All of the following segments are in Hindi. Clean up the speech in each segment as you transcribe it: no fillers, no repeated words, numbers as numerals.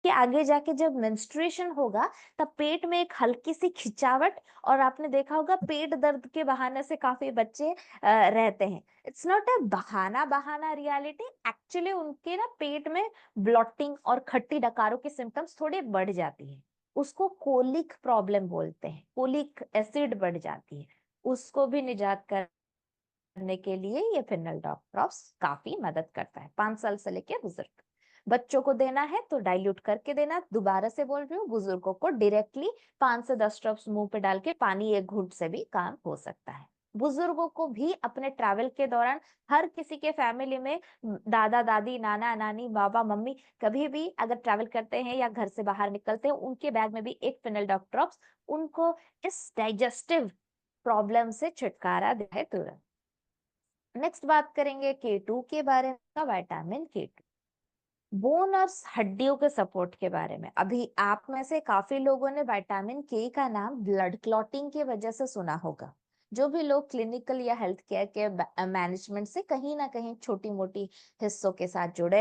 कि आगे जाके जब मेंस्ट्रुएशन होगा तब पेट में एक हल्की सी खिंचावट, और आपने देखा होगा पेट दर्द के बहाने से काफी बच्चे रहते हैं। इट्स नॉट अ बहाना बहाना रियलिटी, एक्चुअली उनके ना पेट में ब्लॉटिंग और खट्टी डकारों की सिम्टम्स थोड़ी बढ़ जाती है। उसको कोलिक प्रॉब्लम बोलते हैं, कोलिक एसिड बढ़ जाती है। उसको भी निजात करने के लिए ये फिनल ड्रॉप्स काफी मदद करता है। 5 साल से लेके बुजुर्ग बच्चों को देना है तो डाइल्यूट करके देना। दोबारा से बोल रही हूँ, बुजुर्गों को डायरेक्टली 5 से 10 ड्रॉप्स मुंह पे डाल के पानी एक घूंट से भी काम हो सकता है। बुजुर्गों को भी अपने ट्रैवल के दौरान, हर किसी के फैमिली में दादा दादी नाना नानी बाबा मम्मी कभी भी अगर ट्रैवल करते हैं या घर से बाहर निकलते हैं, उनके बैग में भी एक फिनल ड्रॉप्स उनको इस डाइजेस्टिव प्रॉब्लम से छुटकारा दे है तुरंत। नेक्स्ट बात करेंगे K2 के बारे में, का विटामिन K2 बोन और हड्डियों के सपोर्ट के बारे में। अभी आप में से काफी लोगों ने विटामिन के का नाम ब्लड क्लॉटिंग की वजह से सुना होगा। जो भी लोग क्लिनिकल या हेल्थ केयर के मैनेजमेंट से कहीं ना कहीं छोटी मोटी हिस्सों के साथ जुड़े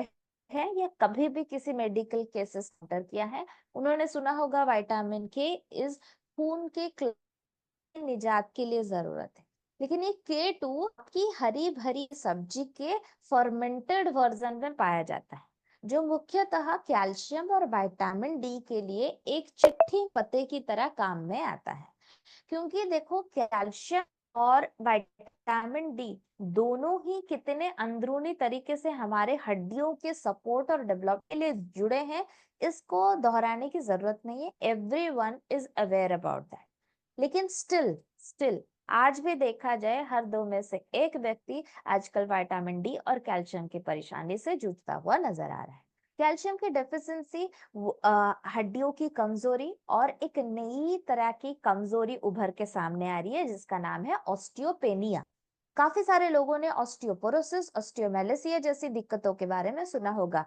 हैं या कभी भी किसी मेडिकल केसेस एंटर किया है, उन्होंने सुना होगा विटामिन के इज खून के निजात के लिए जरूरत है। लेकिन ये K2 आपकी हरी भरी सब्जी के फर्मेंटेड वर्जन में पाया जाता है, जो मुख्यतः कैल्शियम और विटामिन डी के लिए एक चिट्ठी पते की तरह काम में आता है। क्योंकि देखो, कैल्शियम और विटामिन डी दोनों ही कितने अंदरूनी तरीके से हमारे हड्डियों के सपोर्ट और डेवलप के लिए जुड़े हैं, इसको दोहराने की जरूरत नहीं है। Everyone is aware about that. लेकिन स्टिल स्टिल आज भी देखा जाए, हर दो में से एक व्यक्ति आजकल विटामिन डी और कैल्शियम की परेशानी से जूझता हुआ नजर आ रहा है। कैल्शियम की डेफिशिएंसी हड्डियों की कमजोरी और एक नई तरह की कमजोरी उभर के सामने आ रही है, जिसका नाम है ऑस्टियोपेनिया। काफी सारे लोगों ने ऑस्टियोपोरोसिस, ऑस्टियोमेलेसिया जैसी दिक्कतों के बारे में सुना होगा।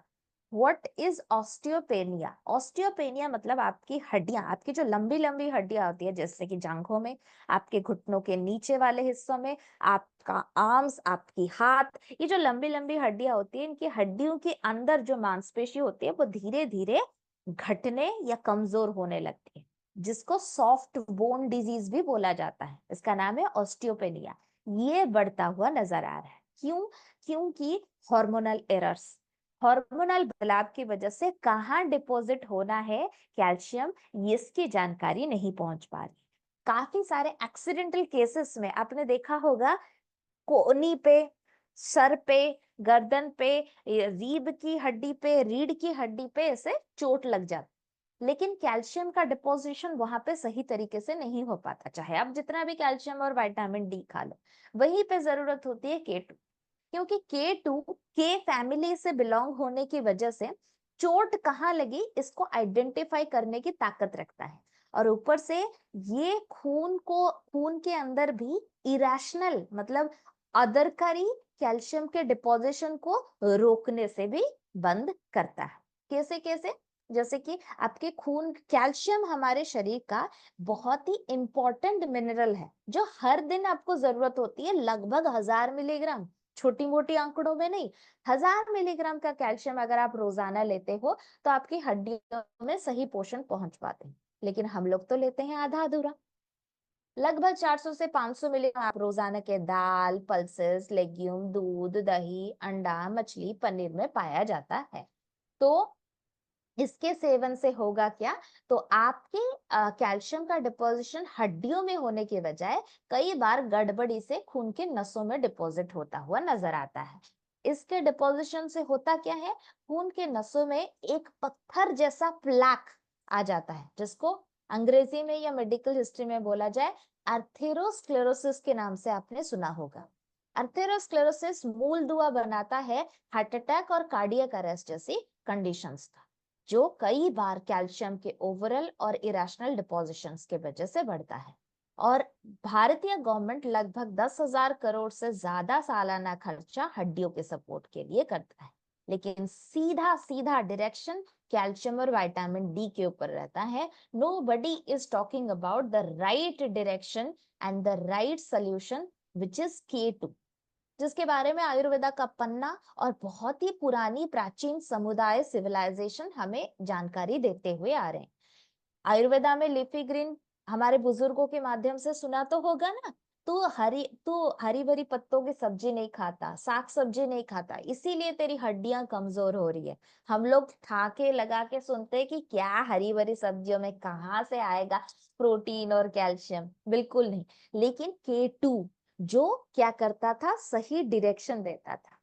What is osteopenia? ऑस्टियोपेनिया मतलब आपकी हड्डियां, आपकी जो लंबी लंबी हड्डियां होती है, जैसे कि जांघों में, आपके घुटनों के नीचे वाले हिस्सों में, आपका आर्म्स, आपकी हाथ, ये जो लंबी लंबी हड्डियां होती है, इनकी हड्डियों के अंदर जो मांसपेशी होती है वो धीरे धीरे घटने या कमजोर होने लगती है, जिसको सॉफ्ट बोन डिजीज भी बोला जाता है। इसका नाम है ऑस्टियोपेनिया। ये बढ़ता हुआ नजर आ रहा है। क्यों? क्योंकि हार्मोनल एरर्स, हार्मोनल बदलाव की वजह से कहाँ डिपॉजिट होना है कैल्शियम, इसकी जानकारी नहीं पहुंच पा रही। काफी सारे एक्सीडेंटल केसेस में आपने देखा होगा, कोहनी पे, सर पे, गर्दन पे, रीढ़ की हड्डी पे, रीढ़ की हड्डी पे ऐसे चोट लग जाती, लेकिन कैल्शियम का डिपोजिशन वहां पे सही तरीके से नहीं हो पाता, चाहे आप जितना भी कैल्शियम और विटामिन डी खा लो। वहीं पे जरूरत होती है K2, क्योंकि K2 के फैमिली से बिलोंग होने की वजह से चोट कहाँ लगी इसको आइडेंटिफाई करने की ताकत रखता है। और ऊपर से ये खून के अंदर भी इरेशनल मतलब अदरकारी कैल्शियम के डिपोजिशन को रोकने से भी बंद करता है। कैसे कैसे? जैसे कि आपके खून, कैल्शियम हमारे शरीर का बहुत ही इंपॉर्टेंट मिनरल है, जो हर दिन आपको जरूरत होती है, लगभग 1000 मिलीग्राम, छोटी मोटी आंकड़ों में नहीं, 1000 मिलीग्राम का कैल्शियम अगर आप रोजाना लेते हो तो आपकी हड्डियों में सही पोषण पहुंच पाते हैं। लेकिन हम लोग तो लेते हैं आधा अधूरा। लगभग 400 से 500 मिलीग्राम आप रोजाना के दाल, पल्सेस, लेग्यूम, दूध, दही, अंडा, मछली, पनीर में पाया जाता है। तो इसके सेवन से होगा क्या? तो आपके कैल्शियम का डिपोजिशन हड्डियों में होने के बजाय कई बार गड़बड़ी से खून के नसों में डिपॉजिट होता हुआ नजर आता है। इसके डिपोजिशन से होता क्या है? खून के नसों में एक पत्थर जैसा प्लाक आ जाता है, जिसको अंग्रेजी में या मेडिकल हिस्ट्री में बोला जाए अर्थेरोस्क्लेरोसिस के नाम से आपने सुना होगा। अर्थेरोस्क्लेरोसिस मूल दुआ बनाता है हार्ट अटैक और कार्डियक अरेस्ट जैसी कंडीशंस का, जो कई बार कैल्शियम के ओवरल और इरेशनल डिपोजिशंस के वजह से बढ़ता है। और भारतीय गवर्नमेंट लगभग 10,000 करोड़ से ज्यादा सालाना खर्चा हड्डियों के सपोर्ट के लिए करता है, लेकिन सीधा सीधा डायरेक्शन कैल्शियम और विटामिन डी के ऊपर रहता है। Nobody is talking about the right direction and the right solution, which is K2. जिसके बारे में आयुर्वेदा का पन्ना और बहुत ही पुरानी प्राचीन समुदाय सिविलाइजेशन हमें जानकारी देते हुए आ रहे हैं। आयुर्वेदा में लीफी ग्रीन हमारे बुजुर्गों के माध्यम से सुना तो होगा ना। तू हरी भरी पत्तों की सब्जी नहीं खाता, साग सब्जी नहीं खाता, इसीलिए तेरी हड्डियां कमजोर हो रही है। हम लोग खा के लगा के सुनते हैं कि क्या हरी भरी सब्जियों में कहाँ से आएगा प्रोटीन और कैल्शियम, बिल्कुल नहीं। लेकिन K2 जो क्या करता था, सही डायरेक्शन देता था।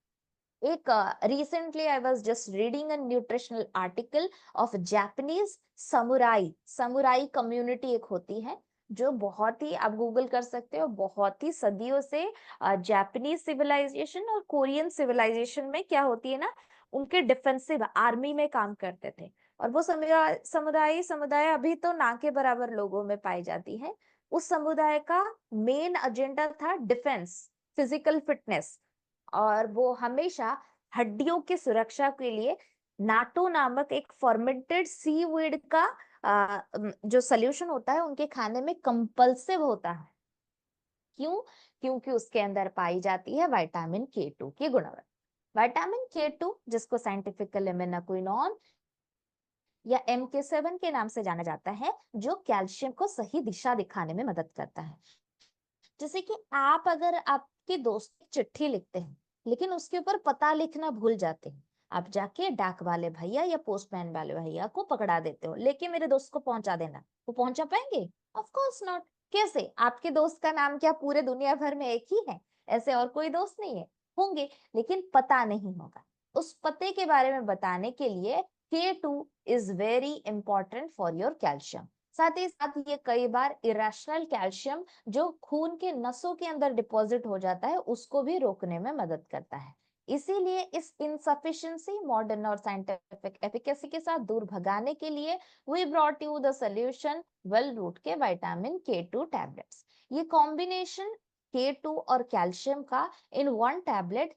एक recently I was just reading a nutritional article of Japanese samurai. Samurai community एक होती है जो बहुत ही, आप गूगल कर सकते हो, बहुत ही सदियों से जापानीज सिविलाइजेशन और कोरियन सिविलाइजेशन में क्या होती है ना, उनके डिफेंसिव आर्मी में काम करते थे। और वो समुदाय समुदाय अभी तो ना के बराबर लोगों में पाई जाती है। उस समुदाय का मेन एजेंडा था डिफेंस, फिजिकल फिटनेस। और वो हमेशा हड्डियों की सुरक्षा के लिए नाटो नामक एक फर्मेंटेड सीवीड का जो सोल्यूशन होता है उनके खाने में कंपल्सिव होता है। क्यों? क्योंकि उसके अंदर पाई जाती है विटामिन K2 की गुणवत्ता। विटामिन K2 जिसको साइंटिफिकली मेनाक्विनोन या MK7 के नाम से जाना जाता है, जो कैल्शियम को सही दिशा दिखाने में मदद करता है। जैसे कि आप अगर आपके दोस्त की चिट्ठी लिखते हैं लेकिन उसके ऊपर पता लिखना भूल जाते हैं, आप जाके डाक वाले भैया या पोस्टमैन वाले भैया को पकड़ा देते हो, लेके मेरे दोस्त को पहुंचा देना, वो पहुंचा पाएंगे? Of course not. कैसे? आपके दोस्त का नाम क्या पूरे दुनिया भर में एक ही है? ऐसे और कोई दोस्त नहीं है, होंगे लेकिन पता नहीं होगा। उस पते के बारे में बताने के लिए K2 is very important for your calcium. साथ ही साथ ये कई बार इरेशनल कैल्शियम जो खून के नसों के अंदर डिपॉजिट हो जाता है उसको भी रोकने में मदद करता है। इसीलिए इस इनसफिशिएंसी मॉडर्न और साइंटिफिक एफिकेसी के साथ दूर भगाने के लिए we brought you the solution well root के विटामिन K2 टैबलेट्स। ये कॉम्बिनेशन K2 और कैल्शियम का इन वन टैबलेट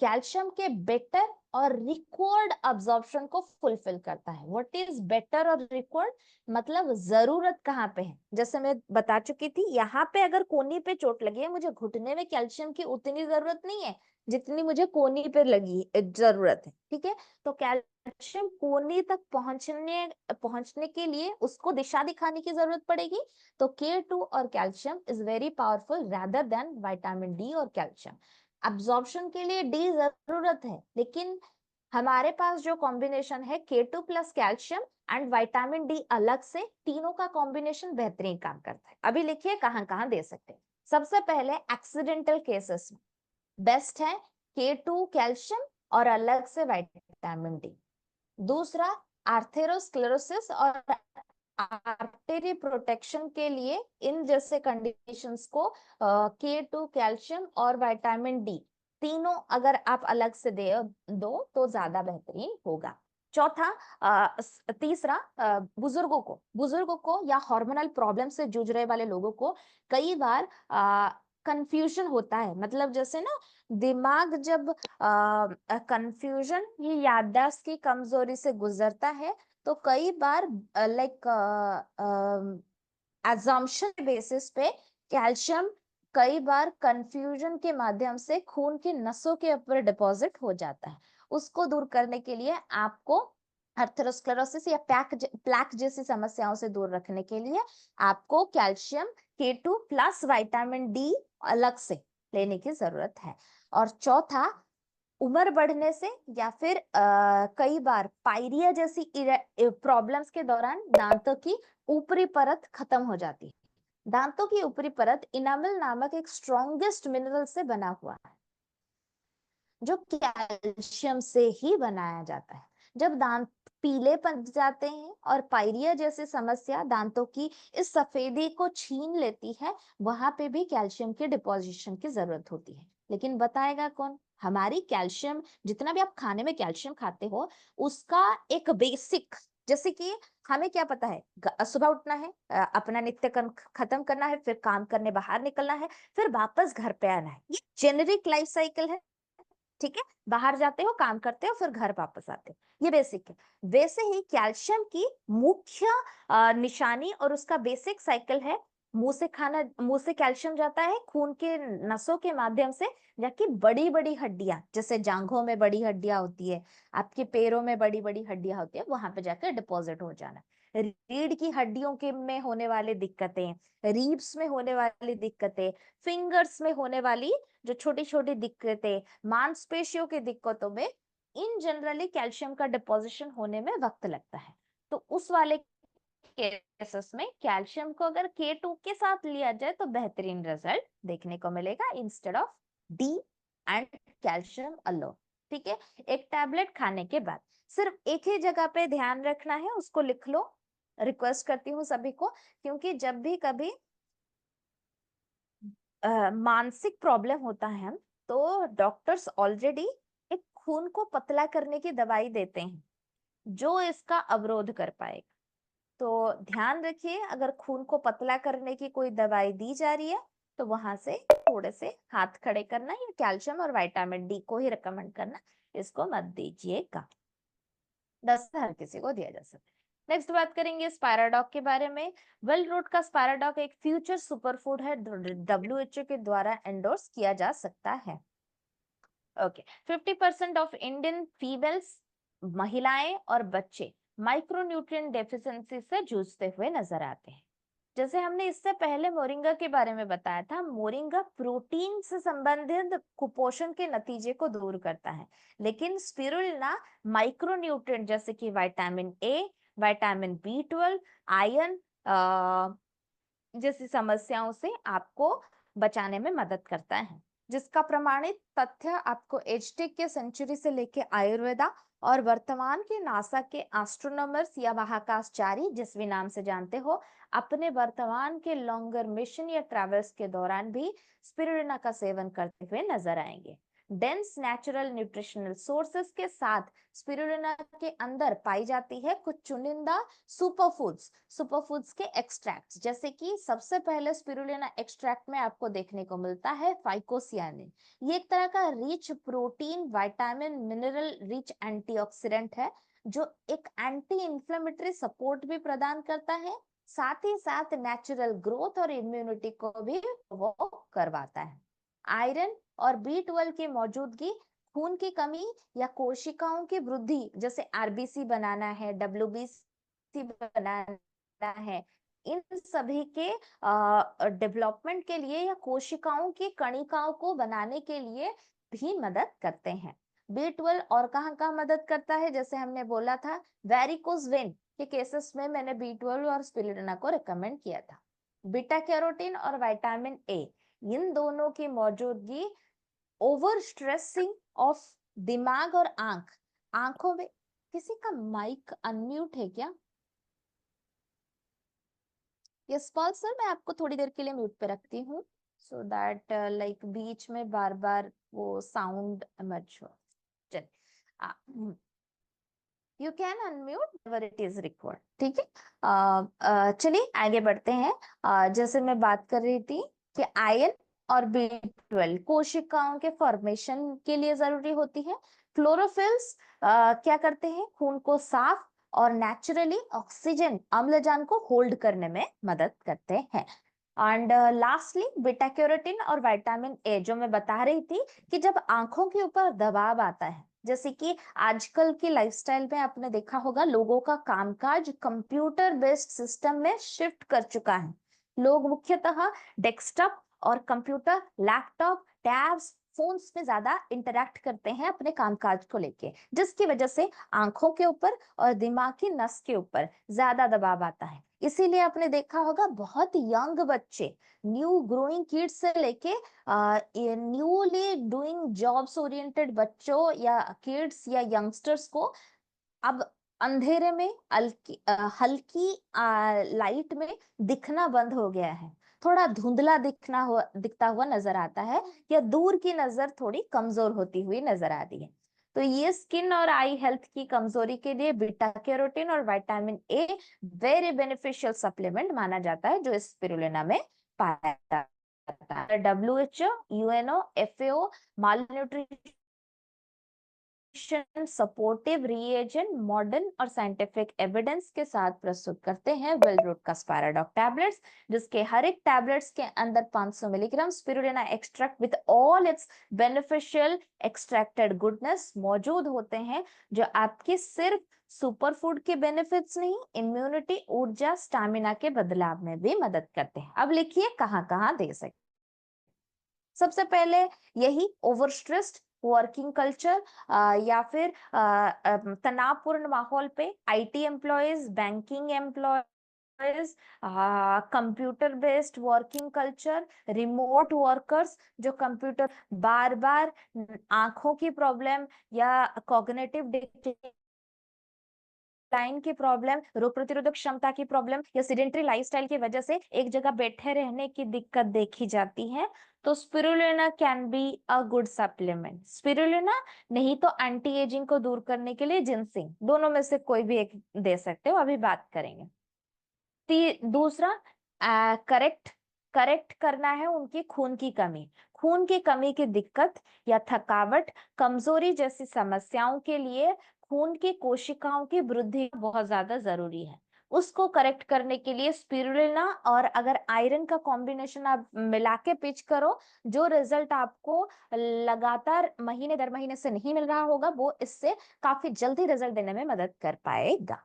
कैल्शियम के बेटर और रिक्वायर्ड अब्जॉर्प्शन को फुलफिल करता है। व्हाट इज बेटर और रिक्वायर्ड? मतलब जरूरत कहाँ पे है, जैसे मैं बता चुकी थी, यहाँ पे अगर कोनी पे चोट लगी है, मुझे घुटने में कैल्शियम की उतनी जरूरत नहीं है जितनी मुझे कोनी पे लगी जरूरत है। ठीक है, तो कैल्शियम कोनी तक पहुंचने के लिए उसको दिशा दिखाने की जरूरत पड़ेगी। तो K2 और calcium is very powerful rather than vitamin D और कैल्शियम। अब्जॉर्प्शन के लिए डी जरूरत है, लेकिन हमारे पास जो कॉम्बिनेशन है K2 plus calcium and vitamin D अलग से, तीनों का कॉम्बिनेशन बेहतरीन काम करता है। अभी लिखिए कहाँ कहाँ दे सकते हैं। सबसे पहले एक्सीडेंटल केसेस में बेस्ट है K2 कैल्शियम और अलग से विटामिन D। दूसरा, आर्थेरोस्क्लेरोसिस और आर्टरी प्रोटेक्शन के लिए इन जैसे कंडीशंस को K2 कैल्शियम और विटामिन D तीनों अगर आप अलग से दे दो तो ज्यादा बेहतरीन होगा। चौथा, तीसरा, बुजुर्गों को या हार्मोनल प्रॉब्लम से जूझ रहे वाले लोगों को कई बार कंफ्यूजन होता है। मतलब जैसे ना, दिमाग जब कंफ्यूजन, ये याददाश्त की कमजोरी से गुजरता है, तो कई बार लाइक अजम्पशन बेसिस पे कैल्शियम कई बार कंफ्यूजन के माध्यम से खून की नसों के ऊपर डिपॉजिट हो जाता है। उसको दूर करने के लिए आपको अर्थेरोस्क्लेरोसिस या प्लैक जैसी समस्याओं से दूर रखने के लिए आपको calcium K2 plus vitamin D अलग से लेने की जरूरत है। और चौथा, उम्र बढ़ने से या फिर कई बार पायरिया जैसी प्रॉब्लम्स के दौरान दांतों की ऊपरी परत खत्म हो जाती है। दांतों की ऊपरी परत इनामल नामक एक स्ट्रॉन्गेस्ट मिनरल से बना हुआ है जो कैल्शियम से ही बनाया जाता है। जब दांत पीले पड़ जाते हैं और पायरिया जैसी समस्या दांतों की इस सफेदी को छीन लेती है, वहां पे भी कैल्शियम के डिपोजिशन की जरूरत होती है। लेकिन बताएगा कौन? हमारी कैल्शियम, जितना भी आप खाने में कैल्शियम खाते हो उसका एक बेसिक, जैसे कि हमें क्या पता है, सुबह उठना है, अपना नित्य कर्म खत्म करना है, फिर काम करने बाहर निकलना है, फिर वापस घर पे आना है, ये जेनेरिक लाइफ साइकिल है। ठीक है, बाहर जाते हो, काम करते हो, फिर घर वापस आते हो, ये बेसिक है। वैसे ही कैल्शियम की मुख्य निशानी और उसका बेसिक साइकिल है मुंह से कैल्शियम जाता है खून के नसों के माध्यम से, जाके बड़ी बड़ी हड्डियां, जैसे जांघों में बड़ी हड्डियां होती है, आपके पैरों में बड़ी बड़ी हड्डियां होती है, वहां पे जाकर डिपॉजिट हो जाना। रीढ़ की हड्डियों के में होने वाली दिक्कतें, रीब्स में होने वाली दिक्कतें, फिंगर्स में होने वाली जो छोटी छोटी दिक्कतें, मांसपेशियों की दिक्कतों में इन जनरली कैल्शियम का डिपोजिशन होने में वक्त लगता है। तो उस वाले केसेस में कैल्शियम को अगर K2 के साथ लिया जाए तो बेहतरीन रिजल्ट देखने को मिलेगा instead of D and calcium alone. ठीक है, एक टैबलेट खाने के बाद सिर्फ एक ही जगह पे ध्यान रखना है, उसको लिख लो, रिक्वेस्ट करती हूँ सभी को, क्योंकि जब भी कभी मानसिक प्रॉब्लम होता है तो डॉक्टर्स ऑलरेडी एक खून को पतला करने की दवाई देते हैं जो इसका अवरोध कर पाएगा। तो ध्यान रखिए, अगर खून को पतला करने की कोई दवाई दी जा रही है तो वहां से थोड़े से हाथ खड़े करना, या कैल्शियम और विटामिन डी को ही रिकमेंड करना, इसको मत दीजिएगा। 10 हर किसी को दिया जा सकता है। नेक्स्ट बात करेंगे स्पायराडॉक के बारे में। वेल रूट का स्पायराडॉक एक फ्यूचर सुपरफूड है, WHO के द्वारा एंडोर्स किया जा सकता है। ओके, 50% ऑफ इंडियन फीमेल्स, महिलाएं और बच्चे माइक्रोन्यूट्रिएंट डेफिशिएंसी से जूझते हुए नजर आते हैं। जैसे हमने इससे पहले मोरिंगा के बारे में बताया था, मोरिंगा प्रोटीन से संबंधित कुपोषण के नतीजे को दूर करता है, लेकिन स्पिरुलिना माइक्रोन्यूट्रिएंट जैसे कि vitamin A, vitamin B12, iron जैसी समस्याओं से आपको बचाने में मदद करता है, जिसका प्रमाणित तथ्य आपको एचटेक के सेंचुरी से लेके आयुर्वेदा और वर्तमान के नासा के एस्ट्रोनॉमर्स या महाकाशचारी जिस भी नाम से जानते हो, अपने वर्तमान के लॉन्गर मिशन या ट्रैवल्स के दौरान भी स्पिरुलिना का सेवन करते हुए नजर आएंगे। डेंस नेचुरल न्यूट्रिशनल सोर्सेस के साथ स्पिरुलिना के अंदर पाई जाती है कुछ चुनिंदा सुपरफूड्स के एक्सट्रैक्ट्स, जैसे कि सबसे पहले स्पिरुलिना एक्सट्रैक्ट में आपको देखने को मिलता है फाइकोसियानिन। ये एक तरह का rich protein, vitamin, mineral rich antioxidant है जो एक एंटी इंफ्लेमेटरी सपोर्ट भी प्रदान करता है, साथ ही साथ नेचुरल ग्रोथ और इम्यूनिटी को भी वो करवाता है। आयरन और B12 की मौजूदगी खून की कमी या कोशिकाओं की वृद्धि, जैसे आरबीसी बनाना है, WBC बनाना है, इन सभी के डेवलपमेंट के लिए या कोशिकाओं की कणिकाओं को बनाने के लिए भी मदद करते हैं। B12 और कहाँ कहाँ मदद करता है, जैसे हमने बोला था वेरिकोज वेन के केसेस में मैंने B12 और स्पिरुलिना को रिकमेंड किया था। बीटा कैरोटीन और विटामिन ए, इन दोनों की मौजूदगी ओवर स्ट्रेसिंग ऑफ दिमाग और आंखों में, किसी का माइक अनम्यूट है क्या? यस पॉल सर, मैं आपको थोड़ी देर के लिए म्यूट पे रखती हूँ सो दैट लाइक बीच में बार बार वो साउंड इमर्ज हो। चलिए, you can unmute were it is required. ठीक है, चलिए आगे बढ़ते हैं। जैसे मैं बात कर रही थी कि आयरन और B12 कोशिकाओं के फॉर्मेशन के लिए जरूरी होती है। क्लोरोफिल्स क्या करते हैं, खून को साफ और नेचुरली ऑक्सीजन अम्लजान को होल्ड करने में मदद करते हैं। एंड लास्टली बीटा कैरोटीन और विटामिन ए, जो मैं बता रही थी कि जब आंखों के ऊपर दबाव आता है, जैसे कि आजकल की लाइफस्टाइल में आपने देखा होगा लोगों का कामकाज कंप्यूटर बेस्ड सिस्टम में शिफ्ट कर चुका है। लोग मुख्यतः डेस्कटॉप और कंप्यूटर, लैपटॉप, टैब्स, फोन्स में ज्यादा इंटरेक्ट करते हैं अपने कामकाज को लेके, जिसकी वजह से आंखों के ऊपर और दिमाग की नस के ऊपर ज्यादा दबाव आता है। इसीलिए आपने देखा होगा बहुत यंग बच्चे, न्यू ग्रोइंग किड्स से लेके न्यूली डूइंग जॉब्स ओरिएंटेड बच्चों या किड्स या यंगस्टर्स को अब अंधेरे में हल्की लाइट में दिखना बंद हो गया है, थोड़ा धुंधला दिखता हुआ नजर आता है, या दूर की नजर थोड़ी कमजोर होती हुई नजर आती है। तो ये स्किन और आई हेल्थ की कमजोरी के लिए बीटा कैरोटीन और vitamin a very beneficial supplement माना जाता है, जो स्पिरुलिना में पाया जाता है। WHO, UNO, FAO mall nutrition supportive reagent modern और साइंटिफिक एविडेंस के साथ प्रस्तुत करते हैं वेल रूट का स्पायराडॉक टैबलेट्स, जिसके हर एक टैबलेट्स के अंदर 500 milligram spirulina extract with all it's beneficial extracted goodness मौजूद होते हैं, जो आपकी सिर्फ सुपर फूड के बेनिफिट्स नहीं, इम्यूनिटी, ऊर्जा, स्टैमिना के बदलाव में भी मदद करते हैं। अब लिखिए कहाँ कहाँ दे सकते। सबसे पहले यही ओवर स्ट्रेस्ड वर्किंग कल्चर या फिर तनावपूर्ण माहौल पे IT employees, banking employees, computer based working culture, remote workers जो कंप्यूटर बार बार आंखों की प्रॉब्लम या कॉग्निटिव लाइन की प्रॉब्लम, रोग प्रतिरोधक क्षमता की प्रॉब्लम या सीडेंटरी लाइफस्टाइल की वजह से एक जगह बैठे रहने की दिक्कत देखी जाती है, तो spirulina can be a good supplement. Spirulina नहीं तो एंटी एजिंग को दूर करने के लिए जिनसिंग, दोनों में से कोई भी एक दे सकते हो, अभी बात करेंगे। दूसरा, करेक्ट करेक्ट करना है उनकी खून की कमी। खून की कमी की दिक्कत या थकावट, कमजोरी जैसी समस्याओं के लिए खून की कोशिकाओं की वृद्धि बहुत ज्यादा जरूरी है। उसको करेक्ट करने के लिए स्पिरुलिना और अगर आयरन का कॉम्बिनेशन आप मिला के पिच करो, जो रिजल्ट आपको लगातार महीने दर महीने से नहीं मिल रहा होगा, वो इससे काफी जल्दी रिजल्ट देने में मदद कर पाएगा।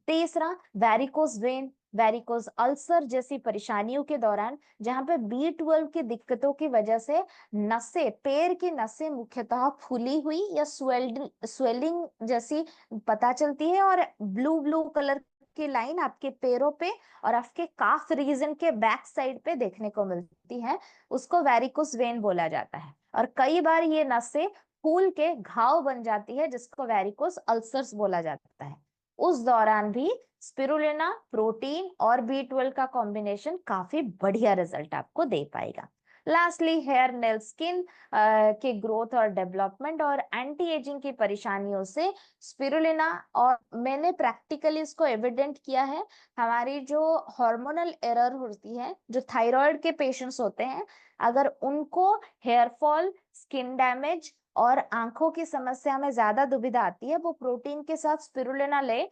तीसरा, वेरिकोस वेन, वेरिकोस अल्सर जैसी परेशानियों के दौरान, जहां पे B12 की दिक्कतों की वजह से नसें, पैर की नसें मुख्यतः फूली हुई या स्वेलिंग जैसी पता चलती है, और ब्लू ब्लू कलर की लाइन आपके पैरों पे और आपके काफ रीजन के बैक साइड पे देखने को मिलती है, उसको वेरिकोस वेन बोला जाता है। और कई बार ये नसें फूल के घाव बन जाती है, जिसको वेरिकोस अल्सर्स बोला जाता है। उस दौरान भी स्पिरुलिना, प्रोटीन और B12 का कॉम्बिनेशन काफी बढ़िया रिजल्ट आपको दे पाएगा। लास्टली, हेयर, नेल, स्किन के ग्रोथ और डेवलपमेंट और एंटी एजिंग की परेशानियों से स्पिरुलिना, और मैंने प्रैक्टिकली इसको एविडेंट किया है, हमारी जो हार्मोनल एरर होती है, जो थायराइड के पेशेंट्स होते हैं, अगर उनको हेयर फॉल, स्किन डैमेज और आंखों की समस्या में ज्यादा दुविधा आती है, वो प्रोटीन के साथ स्पिरुलिना ले,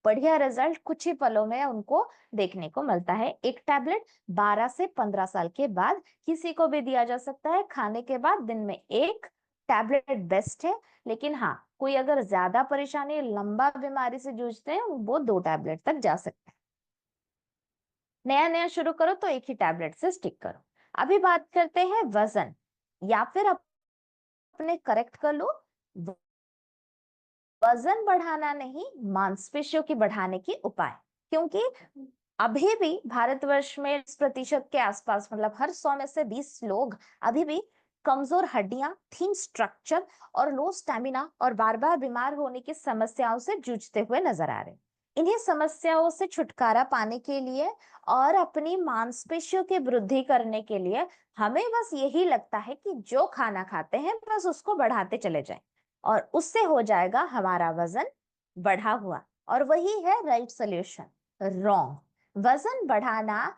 बढ़िया रिजल्ट कुछ ही पलों में उनको देखने को मिलता है। एक टैबलेट 12 से 15 साल के बाद किसी को भी दिया जा सकता है, खाने के बाद दिन में एक टैबलेट बेस्ट है। लेकिन हाँ, कोई अगर ज्यादा परेशानी, लंबा बीमारी से जूझते हैं, वो 2 टैबलेट तक जा सकते हैं। नया नया शुरू करो तो एक ही टैबलेट से स्टिक करो। अभी बात करते हैं वजन, या फिर अपने करेक्ट कर लो, वजन बढ़ाना नहीं, मांसपेशियों की बढ़ाने की उपाय। क्योंकि अभी भी भारतवर्ष में 20% के आसपास, मतलब हर 100 में से 20 लोग अभी भी कमजोर हड्डियां, थीन स्ट्रक्चर और लो स्टैमिना और बार बार बीमार होने की समस्याओं से जूझते हुए नजर आ रहे हैं। इन्हीं समस्याओं से छुटकारा पाने के लिए और अपनी मांसपेशियों की वृद्धि करने के लिए हमें बस यही लगता है कि जो खाना खाते हैं बस उसको बढ़ाते चले जाएं और उससे हो जाएगा हमारा वजन बढ़ा हुआ, और वही है राइट सोल्यूशन। रॉन्ग। वजन बढ़ाना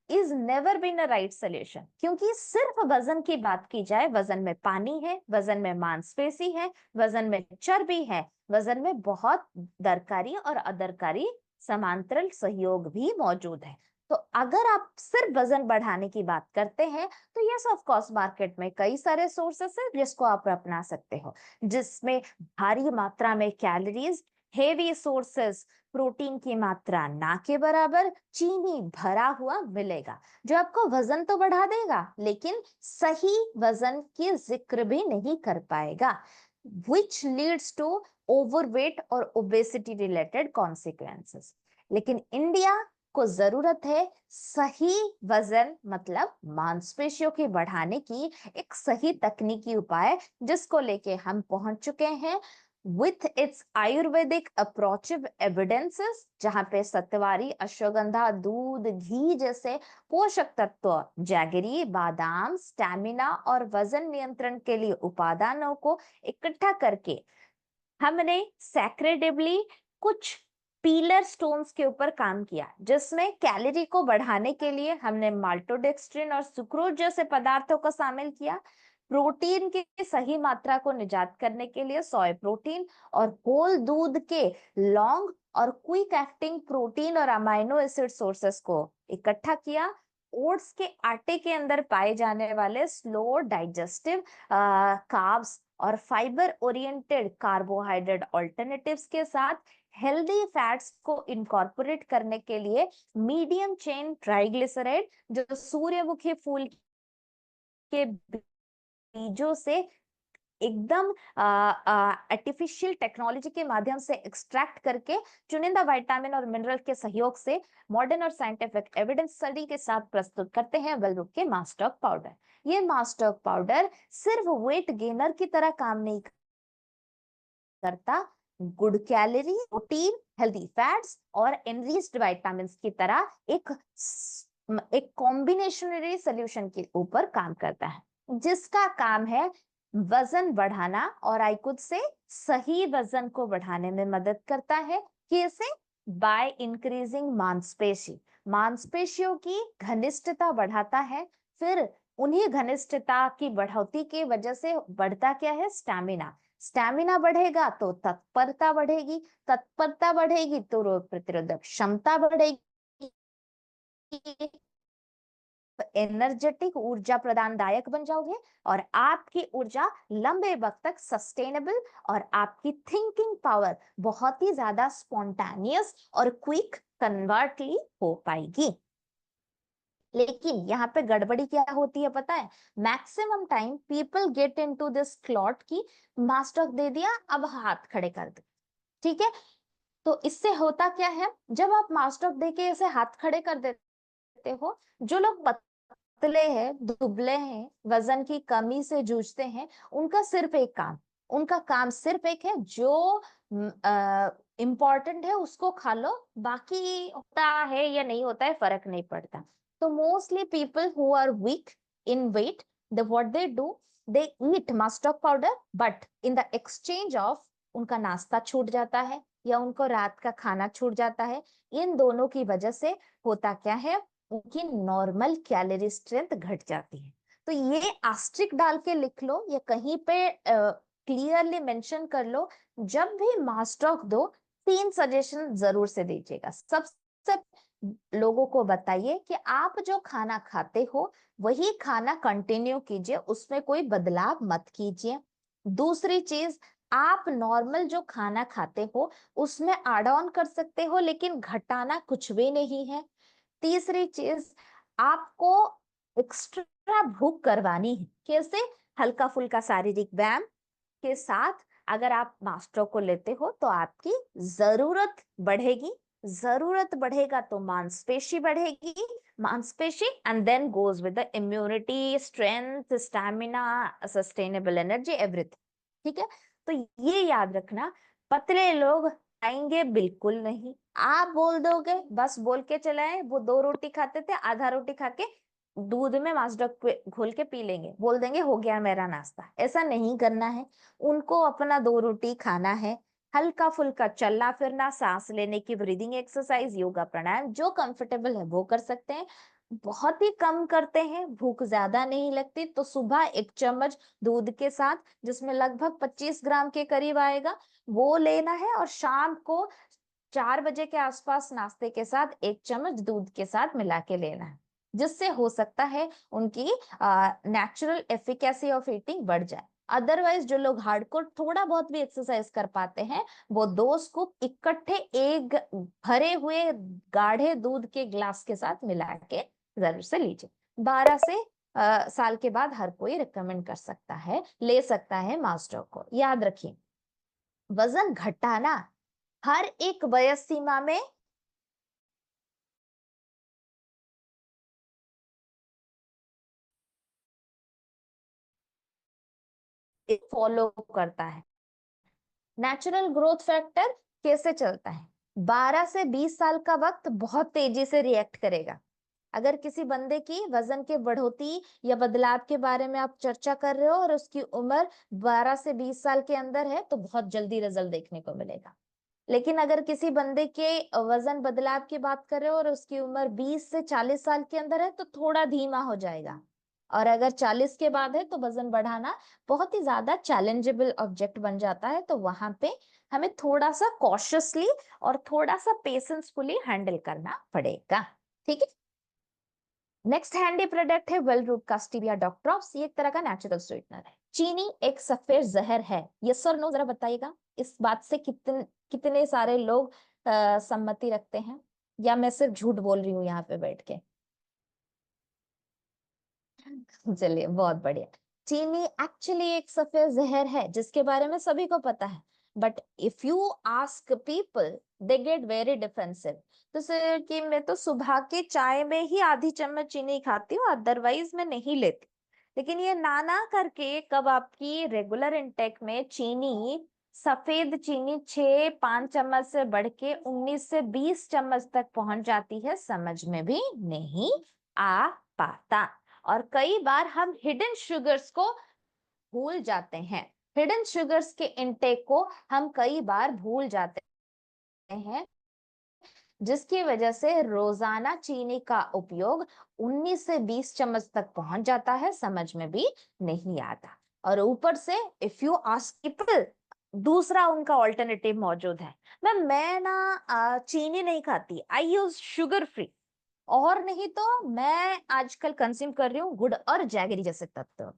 is never been a right solution, क्योंकि सिर्फ वजन की बात की जाए, वजन में पानी है, वजन में मांसपेशी है, वजन में चर्बी है, वजन में बहुत दरकारी और अदरकारी समांतरल सहयोग भी मौजूद है। तो अगर आप सिर्फ वजन बढ़ाने की बात करते हैं, तो यस ऑफ कोर्स मार्केट में कई सारे सोर्सेस है जिसको आप अपना सकते हो, जिसमें भारी मात्रा में कैलोरीज, हेवी सोर्सेस, प्रोटीन की मात्रा ना के बराबर, चीनी भरा हुआ मिलेगा, जो आपको वजन तो बढ़ा देगा लेकिन सही वजन की जिक्र भी नहीं कर पाएगा, which leads to overweight और obesity related consequences। लेकिन इंडिया को जरूरत है सही वजन, मतलब मांसपेशियों के बढ़ाने की एक सही तकनीकी उपाय, जिसको लेके हम पहुंच चुके हैं with its आयुर्वेदिक अप्रोचिव एविडेंसेस, जहां पे सत्वारी, अश्वगंधा, दूध, घी जैसे पोषक तत्व, जैगरी, बादाम, स्टैमिना और वजन नियंत्रण के लिए उपादानों को इकट्ठा करके हमने सैक्रेडिवली कुछ पीलर स्टोन्स के ऊपर काम किया, जिसमें कैलोरी को बढ़ाने के लिए हमने माल्टोडेक्स्ट्रिन और सुक्रोज जैसे पदार्थों को शामिल किया, प्रोटीन की सही मात्रा को निजात करने के लिए सोय प्रोटीन और होल दूध के लॉन्ग और क्विक एक्टिंग प्रोटीन और अमाइनो एसिड सोर्सेस को इकट्ठा किया। ओट्स के आटे के अंदर पाए जाने वाले स्लो डाइजेस्टिव कार्ब्स और फाइबर ओरिएंटेड कार्बोहाइड्रेट ऑल्टरनेटिव्स के साथ हेल्दी फैट्स को इनकॉर्पोरेट करने के लिए मीडियम चेन ट्राइग्लिसराइड, जो सूर्यमुखी फूल के बीजों से एकदम आर्टिफिशियल टेक्नोलॉजी के माध्यम से एक्सट्रैक्ट करके चुनिंदा विटामिन और मिनरल के सहयोग से मॉडर्न और साइंटिफिक एविडेंस स्टडी के साथ प्रस्तुत करते हैं वेलरुक के मास्टर्क पाउडर। ये मास्टर्क पाउडर सिर्फ वेट गेनर की तरह काम नहीं करता, good calorie, protein, healthy fats और एनरिच्ड विटामिन्स की तरह एक कॉम्बिनेशनरी सोल्यूशन के ऊपर काम करता है, जिसका काम है वजन बढ़ाना और आई कुड से सही वजन को बढ़ाने में मदद करता है। कैसे? बाय इंक्रीजिंग मांसपेशियों की घनिष्ठता बढ़ाता है। फिर उन्हीं घनिष्ठता की बढ़ोतरी की वजह से बढ़ता क्या है? स्टैमिना बढ़ेगा तो तत्परता बढ़ेगी, तत्परता बढ़ेगी तो रोग प्रतिरोधक क्षमता बढ़ेगी, एनर्जेटिक ऊर्जा प्रदानदायक बन जाओगे और आपकी ऊर्जा लंबे वक्त तक सस्टेनेबल और आपकी थिंकिंग पावर बहुत ही ज्यादा स्पॉन्टेनियस और क्विक कन्वर्टली हो पाएगी। लेकिन यहाँ पे गड़बड़ी क्या होती है पता है? Maximum time people get into this clot की मास्टर्क दे दिया, अब हाथ खड़े कर दो, ठीक है? तो इससे होता क्या है, जब आप मास्टर्क दे के ऐसे हाथ खड़े कर देते हो, जो लोग पतले हैं, दुबले हैं, वजन की कमी से जूझते हैं, उनका काम सिर्फ एक है, जो इम्पोर्टेंट है उसको खा लो, बाकी होता है या नहीं होता है फर्क नहीं पड़ता। तो mostly people who are weak in weight, what they do, they eat मास्टर्क powder, but in the exchange of उनका नाश्ता छूट जाता है या उनको रात का खाना छूट जाता है। इन दोनों की वजह से होता क्या है, उनकी नॉर्मल कैलोरी स्ट्रेंथ घट जाती है। तो ये आस्ट्रिक डाल के लिख लो या कहीं पे क्लियरली मेंशन कर लो, जब भी मास्टर्क दो 3 सजेशन जरूर से दीजिएगा। सबसे लोगों को बताइए कि आप जो खाना खाते हो वही खाना कंटिन्यू कीजिए, उसमें कोई बदलाव मत कीजिए। दूसरी चीज, आप नॉर्मल जो खाना खाते हो उसमें ऐड ऑन कर सकते हो, लेकिन घटाना कुछ भी नहीं है। तीसरी चीज, आपको एक्स्ट्रा भूख करवानी है। कैसे? हल्का फुल्का शारीरिक व्यायाम के साथ अगर आप मास्टर को लेते हो तो आपकी जरूरत बढ़ेगी, जरूरत बढ़ेगा तो मांसपेशी बढ़ेगी, मांसपेशी and then goes with the immunity, strength, stamina, sustainable energy, everything. ठीक है? तो ये याद रखना, पतले लोग आएंगे बिल्कुल नहीं। आप बोल दोगे, बस बोल के चलाए, वो 2 रोटी खाते थे, आधा रोटी खा के दूध में मास्टर्क घोल के पी लेंगे, बोल देंगे हो गया मेरा नाश्ता। ऐसा नहीं करना है, उनको अपना 2 रोटी खाना है। हल्का फुल्का चलना फिरना, सांस लेने की ब्रीदिंग एक्सरसाइज, योगा प्राणायाम, जो कंफर्टेबल है वो कर सकते हैं। बहुत ही कम करते हैं, भूख ज्यादा नहीं लगती तो सुबह 1 चम्मच दूध के साथ, जिसमें लगभग 25 ग्राम के करीब आएगा, वो लेना है। और शाम को 4 बजे के आसपास नाश्ते के साथ 1 चम्मच दूध के साथ मिला के लेना है, जिससे हो सकता है उनकी नेचुरल एफिकेसी ऑफ ईटिंग बढ़ जाए। अदरवाइज जो लोग हार्डकोर थोड़ा बहुत भी एक्सरसाइज कर पाते हैं, वो 2 स्कूप इकट्ठे एक भरे हुए गाढ़े दूध के ग्लास के साथ मिला के जरूर से लीजिए। 12 से साल के बाद हर कोई रिकमेंड कर सकता है, ले सकता है मास्टर को। याद रखिए, वजन घटाना हर एक वयस सीमा में फॉलो करता है। नेचुरल ग्रोथ फैक्टर कैसे चलता है? 12 से 20 साल का वक्त बहुत तेजी से रिएक्ट करेगा। अगर किसी बंदे की वजन के बढ़ोतरी या बदलाव के बारे में आप चर्चा कर रहे हो और उसकी उम्र 12 से 20 साल के अंदर है, तो बहुत जल्दी रिजल्ट देखने को मिलेगा। लेकिन अगर किसी बंदे के वजन बदलाव की बात कर रहे हो और उसकी उम्र 20 से 40 साल के अंदर है, तो थोड़ा धीमा हो जाएगा। और अगर 40 के बाद है तो वजन बढ़ाना बहुत ही ज्यादा चैलेंजेबल ऑब्जेक्ट बन जाता है, तो वहां पे हमें थोड़ा सा कॉशियसली और थोड़ा सा पेशेंसफुली हैंडल करना पड़ेगा। ठीक है। नेक्स्ट हैंडी प्रोडक्ट है वेल रूट का स्टीविया डॉग ड्रॉप्स। ये एक तरह का नेचुरल स्वीटनर है। चीनी एक सफेद जहर है, यस और नो, जरा बताइएगा इस बात से कितने कितने सारे लोग सम्मति रखते हैं, या मैं सिर्फ झूठ बोल रही हूँ यहाँ पे बैठ के। चलिए बहुत बढ़िया। चीनी एक्चुअली एक सफेद जहर है जिसके बारे में सभी को पता है, but if you ask people they get very defensive. तो सर कि मैं तो सुबह के चाय में ही आधी चम्मच चीनी खाती हूँ, अदरवाइज मैं नहीं लेती। लेकिन ये ना ना करके कब आपकी रेगुलर इंटेक में चीनी, सफेद चीनी 6-5 चम्मच से बढ़ के 19 से 20 चम्मच तक पहुंच जाती है, समझ में भी नहीं आ पाता। और कई बार हम हिडन शुगर्स को भूल जाते हैं। हिडन शुगर्स के इनटेक को हम कई बार भूल जाते हैं, जिसकी वजह से रोजाना चीनी का उपयोग 19 से 20 चम्मच तक पहुंच जाता है, समझ में भी नहीं आता। और ऊपर से इफ यू आस्क पीपल, दूसरा उनका ऑल्टरनेटिव मौजूद है। मैं ना चीनी नहीं खाती, आई यूज शुगर फ्री, और नहीं तो मैं आजकल कंज्यूम कर रही हूँ गुड़ और जैगरी जैसे तत्व।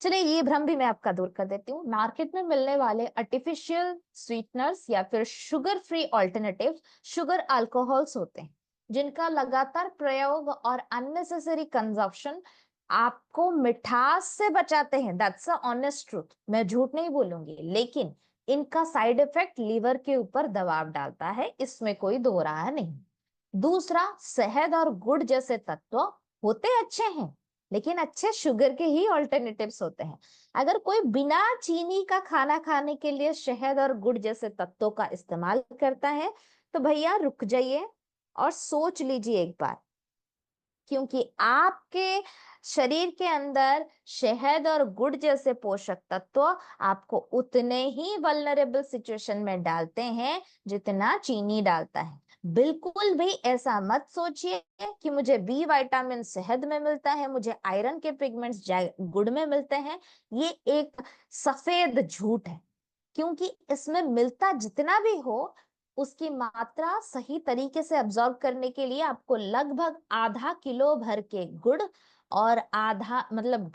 चलिए ये भ्रम भी मैं आपका दूर कर देती हूँ। मार्केट में मिलने वाले आर्टिफिशियल स्वीटनर्स या फिर sugar free alternative sugar alcohols होते हैं, जिनका लगातार प्रयोग और अननेसेसरी कंजप्शन आपको मिठास से बचाते हैं। दैट्स अ ऑनेस्ट ट्रूथ, मैं झूठ नहीं बोलूंगी। लेकिन इनका साइड इफेक्ट लीवर के ऊपर दबाव डालता है, इसमें कोई दो राय नहीं। दूसरा, शहद और गुड़ जैसे तत्व होते अच्छे हैं, लेकिन अच्छे शुगर के ही ऑल्टरनेटिव्स होते हैं। अगर कोई बिना चीनी का खाना खाने के लिए शहद और गुड़ जैसे तत्वों का इस्तेमाल करता है, तो भैया रुक जाइए और सोच लीजिए एक बार, क्योंकि आपके शरीर के अंदर शहद और गुड़ जैसे पोषक तत्व आपको उतने ही वल्नरेबल सिचुएशन में डालते हैं जितना चीनी डालता है। बिल्कुल भी ऐसा मत सोचिए कि मुझे बी विटामिन शहद में मिलता है, मुझे आयरन के पिगमेंट्स गुड़ में मिलते हैं। ये एक सफेद झूठ है, क्योंकि इसमें मिलता जितना भी हो, उसकी मात्रा सही तरीके से अब्सॉर्ब करने के लिए आपको लगभग आधा किलो भर के गुड़ और आधा मतलब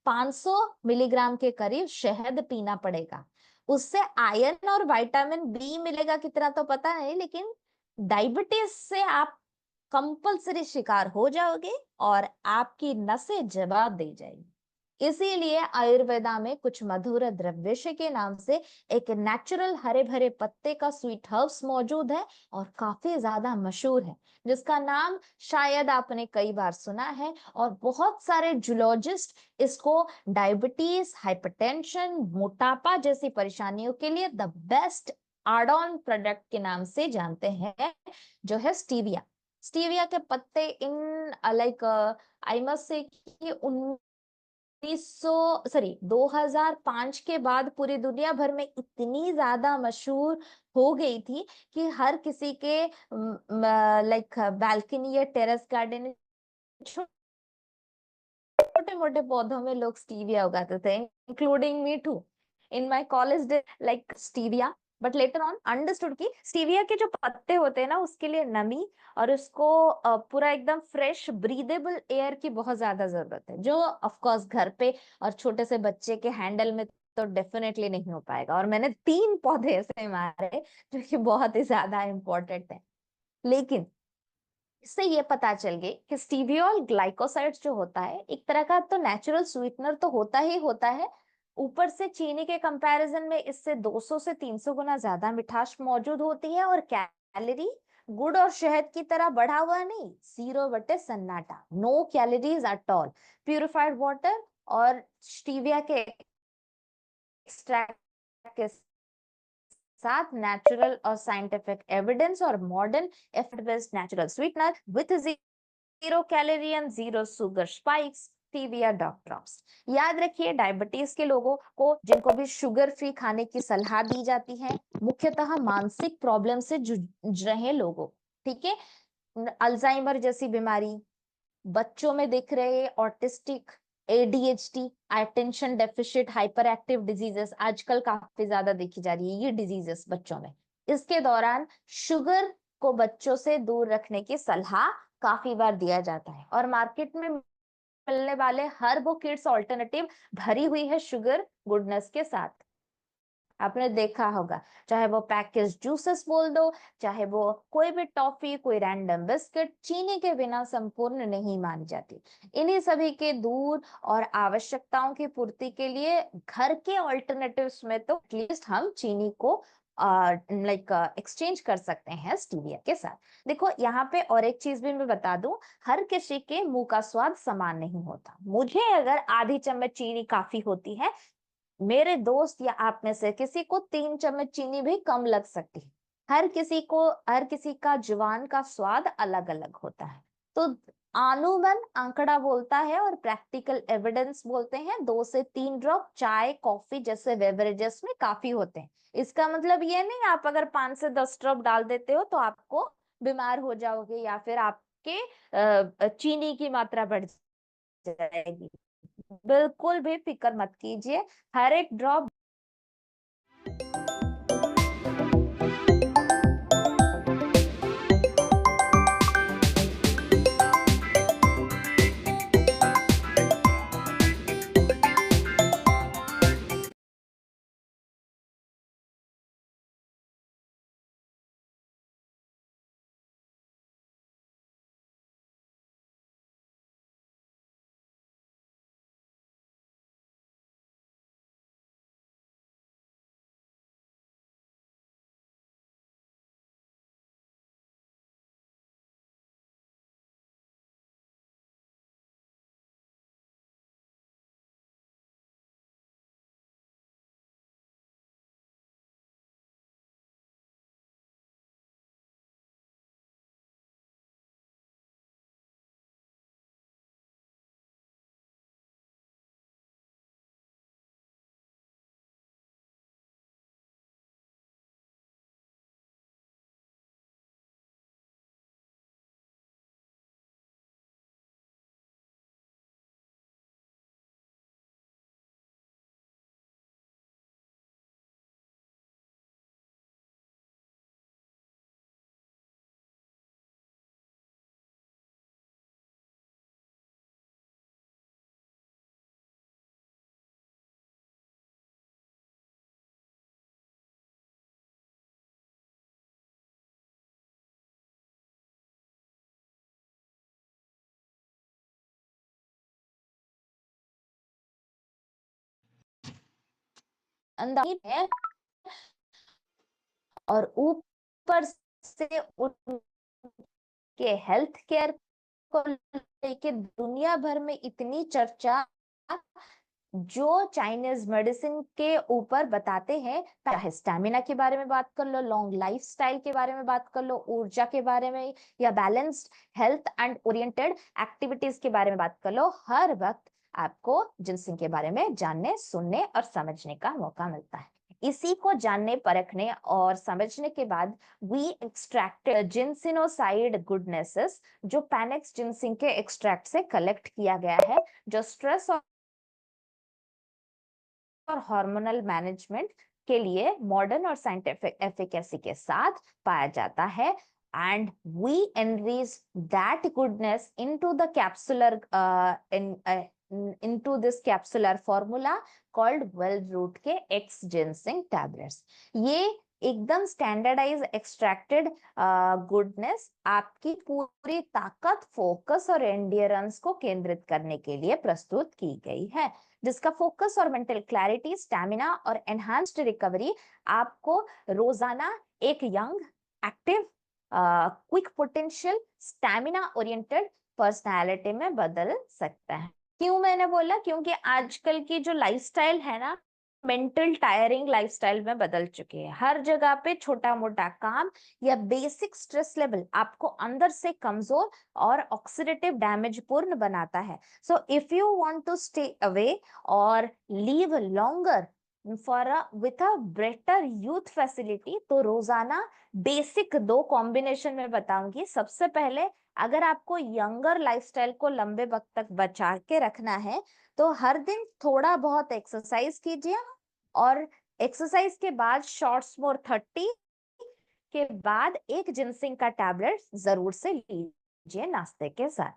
500 मिलीग्राम के करीब शहद पीना पड़ेगा। उससे आयरन और विटामिन बी मिलेगा कितना तो पता नहीं, लेकिन डायबिटीज से आप कंपल्सरी शिकार हो जाओगे और आपकी नसें जवाब दे जाएगी। इसीलिए आयुर्वेदा में कुछ मधुर द्रव्यश के नाम से एक नेचुरल हरे भरे पत्ते का स्वीट हर्ब्स मौजूद है और काफी ज्यादा मशहूर है, जिसका नाम शायद आपने कई बार सुना है। और बहुत सारे जूलॉजिस्ट इसको डायबिटीज, हाइपरटेंशन, मोटापा जैसी परेशानियों के लिए the best add on product के नाम से जानते हैं, जो है स्टीविया। स्टीविया के पत्ते in like I must say कि 2005 के बाद पूरी दुनिया भर में इतनी ज्यादा मशहूर हो गई थी कि हर किसी के लाइक बालकनी या टेरेस गार्डन, छोटे मोटे पौधों में लोग स्टीविया उगाते थे, including me too in my college day like stevia. But later on understood कि स्टीविया के जो पत्ते होते हैं ना, उसके लिए नमी और उसको पूरा एकदम फ्रेश ब्रीदेबल एयर की बहुत ज्यादा जरूरत है, जो ऑफ कोर्स घर पे और छोटे से बच्चे के हैंडल में तो डेफिनेटली नहीं हो पाएगा। और मैंने 3 पौधे ऐसे मारे जो कि बहुत ही ज्यादा इंपॉर्टेंट है। लेकिन इससे ये पता चल गई कि स्टीवियोल ग्लाइकोसाइड्स जो होता है एक तरह का तो नेचुरल स्वीटनर तो होता ही होता है, ऊपर से चीनी के कंपैरिजन में इससे 200 से 300 गुना ज्यादा मिठास मौजूद होती है। और कैलोरी गुड़ और शहद की तरह बढ़ा हुआ नहीं, 0/सन्नाटा, no calories at all. Purified water और स्टीविया के एक्सट्रैक्ट के साथ नेचुरल और साइंटिफिक एविडेंस और modern effort based natural sweetener with zero calorie and zero sugar spikes, stevia dog drops. याद रखिए, डायबिटीज के लोगों को जिनको भी शुगर फ्री खाने की सलाह दी जाती है, मुख्यतः मानसिक प्रॉब्लम से जूझ रहे लोगों, ठीक है, अल्जाइमर जैसी बीमारी, बच्चों में दिख रहे autistic, ADHD, attention deficit hyper active diseases आजकल काफी ज्यादा देखी जा रही है, ये डिजीजेस बच्चों में। इसके दौरान शुगर को बच्चों से दूर रखने की सलाह काफी बार दिया जाता है, और मार्केट में मिलने वाले हर वो किड्स ऑल्टरनेटिव भरी हुई है शुगर गुडनेस के साथ। आपने देखा होगा, चाहे वो पैकेज जूसेस बोल दो, चाहे वो कोई भी टॉफी, कोई रैंडम बिस्किट, चीनी के बिना संपूर्ण नहीं मानी जाती। इन्हीं सभी के दूर और आवश्यकताओं की पूर्ति के लिए घर के ऑल्टरनेटिव्स में तो एटलीस्ट हम चीनी को लाइक एक्सचेंज कर सकते हैं स्टीविया के साथ। देखो यहाँ पे और एक चीज भी मैं बता दूं, हर किसी के मुंह का स्वाद समान नहीं होता। मुझे अगर आधी चम्मच चीनी काफी होती है, मेरे दोस्त या आप में से किसी को 3 चम्मच चीनी भी कम लग सकती है। हर किसी का जुबान का स्वाद अलग अलग होता है। तो अनुमान आंकड़ा बोलता है और प्रैक्टिकल एविडेंस बोलते हैं 2 से 3 ड्रॉप चाय कॉफी जैसे बेवरेजेस में काफी होते हैं। इसका मतलब ये नहीं आप अगर 5 से 10 ड्रॉप डाल देते हो तो आपको बीमार हो जाओगे या फिर आपके चीनी की मात्रा बढ़ जाएगी। बिल्कुल भी फिक्र मत कीजिए, हर एक ड्रॉप अंदाज है, और ऊपर से उनके हेल्थ केयर को लेके दुनिया भर में इतनी चर्चा, जो चाइनीज मेडिसिन के ऊपर बताते हैं, चाहे स्टैमिना के बारे में बात कर लो, लॉन्ग लाइफ स्टाइल के बारे में बात कर लो, ऊर्जा के बारे में, या balanced health and oriented activities के बारे में बात कर लो, हर वक्त आपको जिनसिंग के बारे में जानने, सुनने और समझने का मौका मिलता है। इसी को जानने, परखने और समझने के बाद वी एक्सट्रैक्टेड जिनसिनोसाइड गुडनेसेस, जो पैनेक्स जिनसिंग के एक्सट्रैक्ट से कलेक्ट किया गया है, जो स्ट्रेस और हार्मोनल मैनेजमेंट के लिए मॉडर्न और साइंटिफिक एफिकेसी के साथ पाया जाता है। And we enrich that goodness into the capsular into this capsular formula called well root के एक्स जिनसिंग टैबलेट्स। ये एकदम स्टैंडर्डाइज एक्सट्रैक्टेड गुडनेस आपकी पूरी ताकत, फोकस और एंडियरेंस को केंद्रित करने के लिए प्रस्तुत की गई है, जिसका फोकस और मेंटल क्लैरिटी, स्टैमिना और एनहांस्ड रिकवरी आपको रोजाना एक young, active, quick potential, stamina oriented personality में बदल सकता है। क्यों मैंने बोला, क्योंकि आजकल की जो लाइफस्टाइल है ना, मेंटल टायरिंग लाइफस्टाइल में बदल चुकी है। हर जगह पे छोटा मोटा काम या बेसिक स्ट्रेस लेवल आपको अंदर से कमजोर और ऑक्सीडेटिव डैमेज पूर्ण बनाता है। So if you want to stay away और live longer for with a better youth facility, तो रोजाना बेसिक 2 कॉम्बिनेशन में बताऊंगी। सबसे पहले, अगर आपको यंगर लाइफस्टाइल को लंबे वक्त तक बचा के रखना है तो हर दिन थोड़ा बहुत एक्सरसाइज कीजिए, और एक्सरसाइज के बाद शॉर्ट्स मोर 30 के बाद एक जिनसिंग का टैबलेट जरूर से लीजिए नाश्ते के साथ।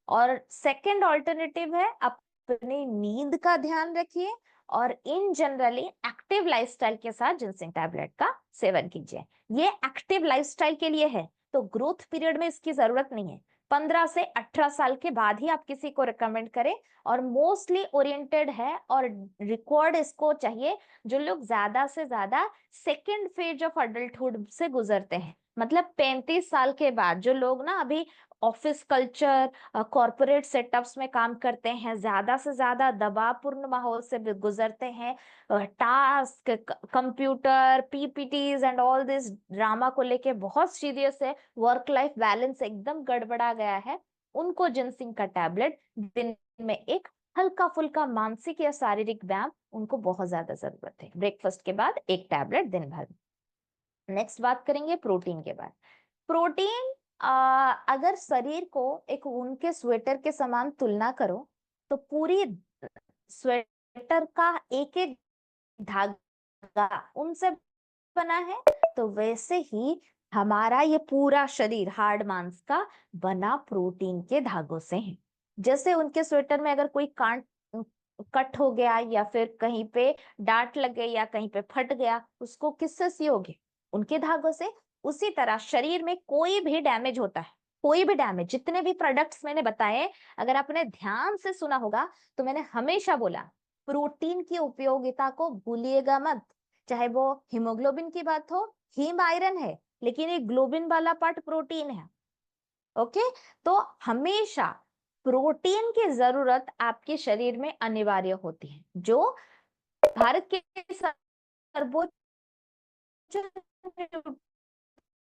और सेकंड ऑल्टरनेटिव है, अपनी नींद का ध्यान रखिए और इन जनरली एक्टिव लाइफस्टाइल के साथ जिंसिंग टैबलेट का सेवन कीजिए। ये एक्टिव लाइफस्टाइल के लिए है, तो ग्रोथ पीरियड में इसकी जरूरत नहीं है। 15 से 18 साल के बाद ही आप किसी को रिकमेंड करें, और मोस्टली ओरिएंटेड है और रिकॉर्ड इसको चाहिए जो लोग ज्यादा से ज्यादा सेकेंड फेज ऑफ अडल्टहुड से गुजरते हैं। मतलब 35 साल के बाद जो लोग ना अभी ऑफिस कल्चर, कॉरपोरेट सेटअप्स में काम करते हैं, ज्यादा से ज्यादा दबावपूर्ण माहौल से गुजरते हैं, task, computer, PPTs and all this drama को लेके बहुत सीरियस है, वर्क लाइफ बैलेंस एकदम गड़बड़ा गया है, उनको जिनसिंग का टैबलेट दिन में एक हल्का फुल्का मानसिक या शारीरिक व्यायाम उनको बहुत ज्यादा जरूरत है। ब्रेकफास्ट के बाद एक टैबलेट दिन भर में। नेक्स्ट बात करेंगे प्रोटीन के बाद। प्रोटीन, अगर शरीर को एक ऊन के स्वेटर के समान तुलना करो तो पूरी स्वेटर का एक एक धागा ऊन से बना है, तो वैसे ही हमारा ये पूरा शरीर हार्ड मांस का बना प्रोटीन के धागों से है। जैसे उनके स्वेटर में अगर कोई कांट कट हो गया या फिर कहीं पे डांट लग गई या कहीं पे फट गया, उसको किससे सियोगे? उनके धागों से। उसी तरह शरीर में कोई भी डैमेज होता है, कोई भी डैमेज, जितने भी प्रोडक्ट्स मैंने बताए, अगर आपने ध्यान से सुना होगा तो मैंने हमेशा बोला प्रोटीन की उपयोगिता को भूलिएगा मत। चाहे वो हीमोग्लोबिन की बात हो, हीम आयरन है, लेकिन ये ग्लोबिन वाला पार्ट प्रोटीन है। ओके, तो हमेशा प्रोटीन की जरूरत आपके शरीर में अनिवार्य होती है, जो भारत के सर्वोच्च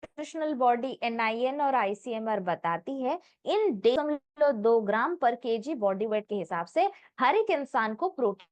न्यूट्रिशनल बॉडी NIN और ICMR बताती है, इन 2 ग्राम पर केजी बॉडी वेट के हिसाब से हर एक इंसान को प्रोटीन,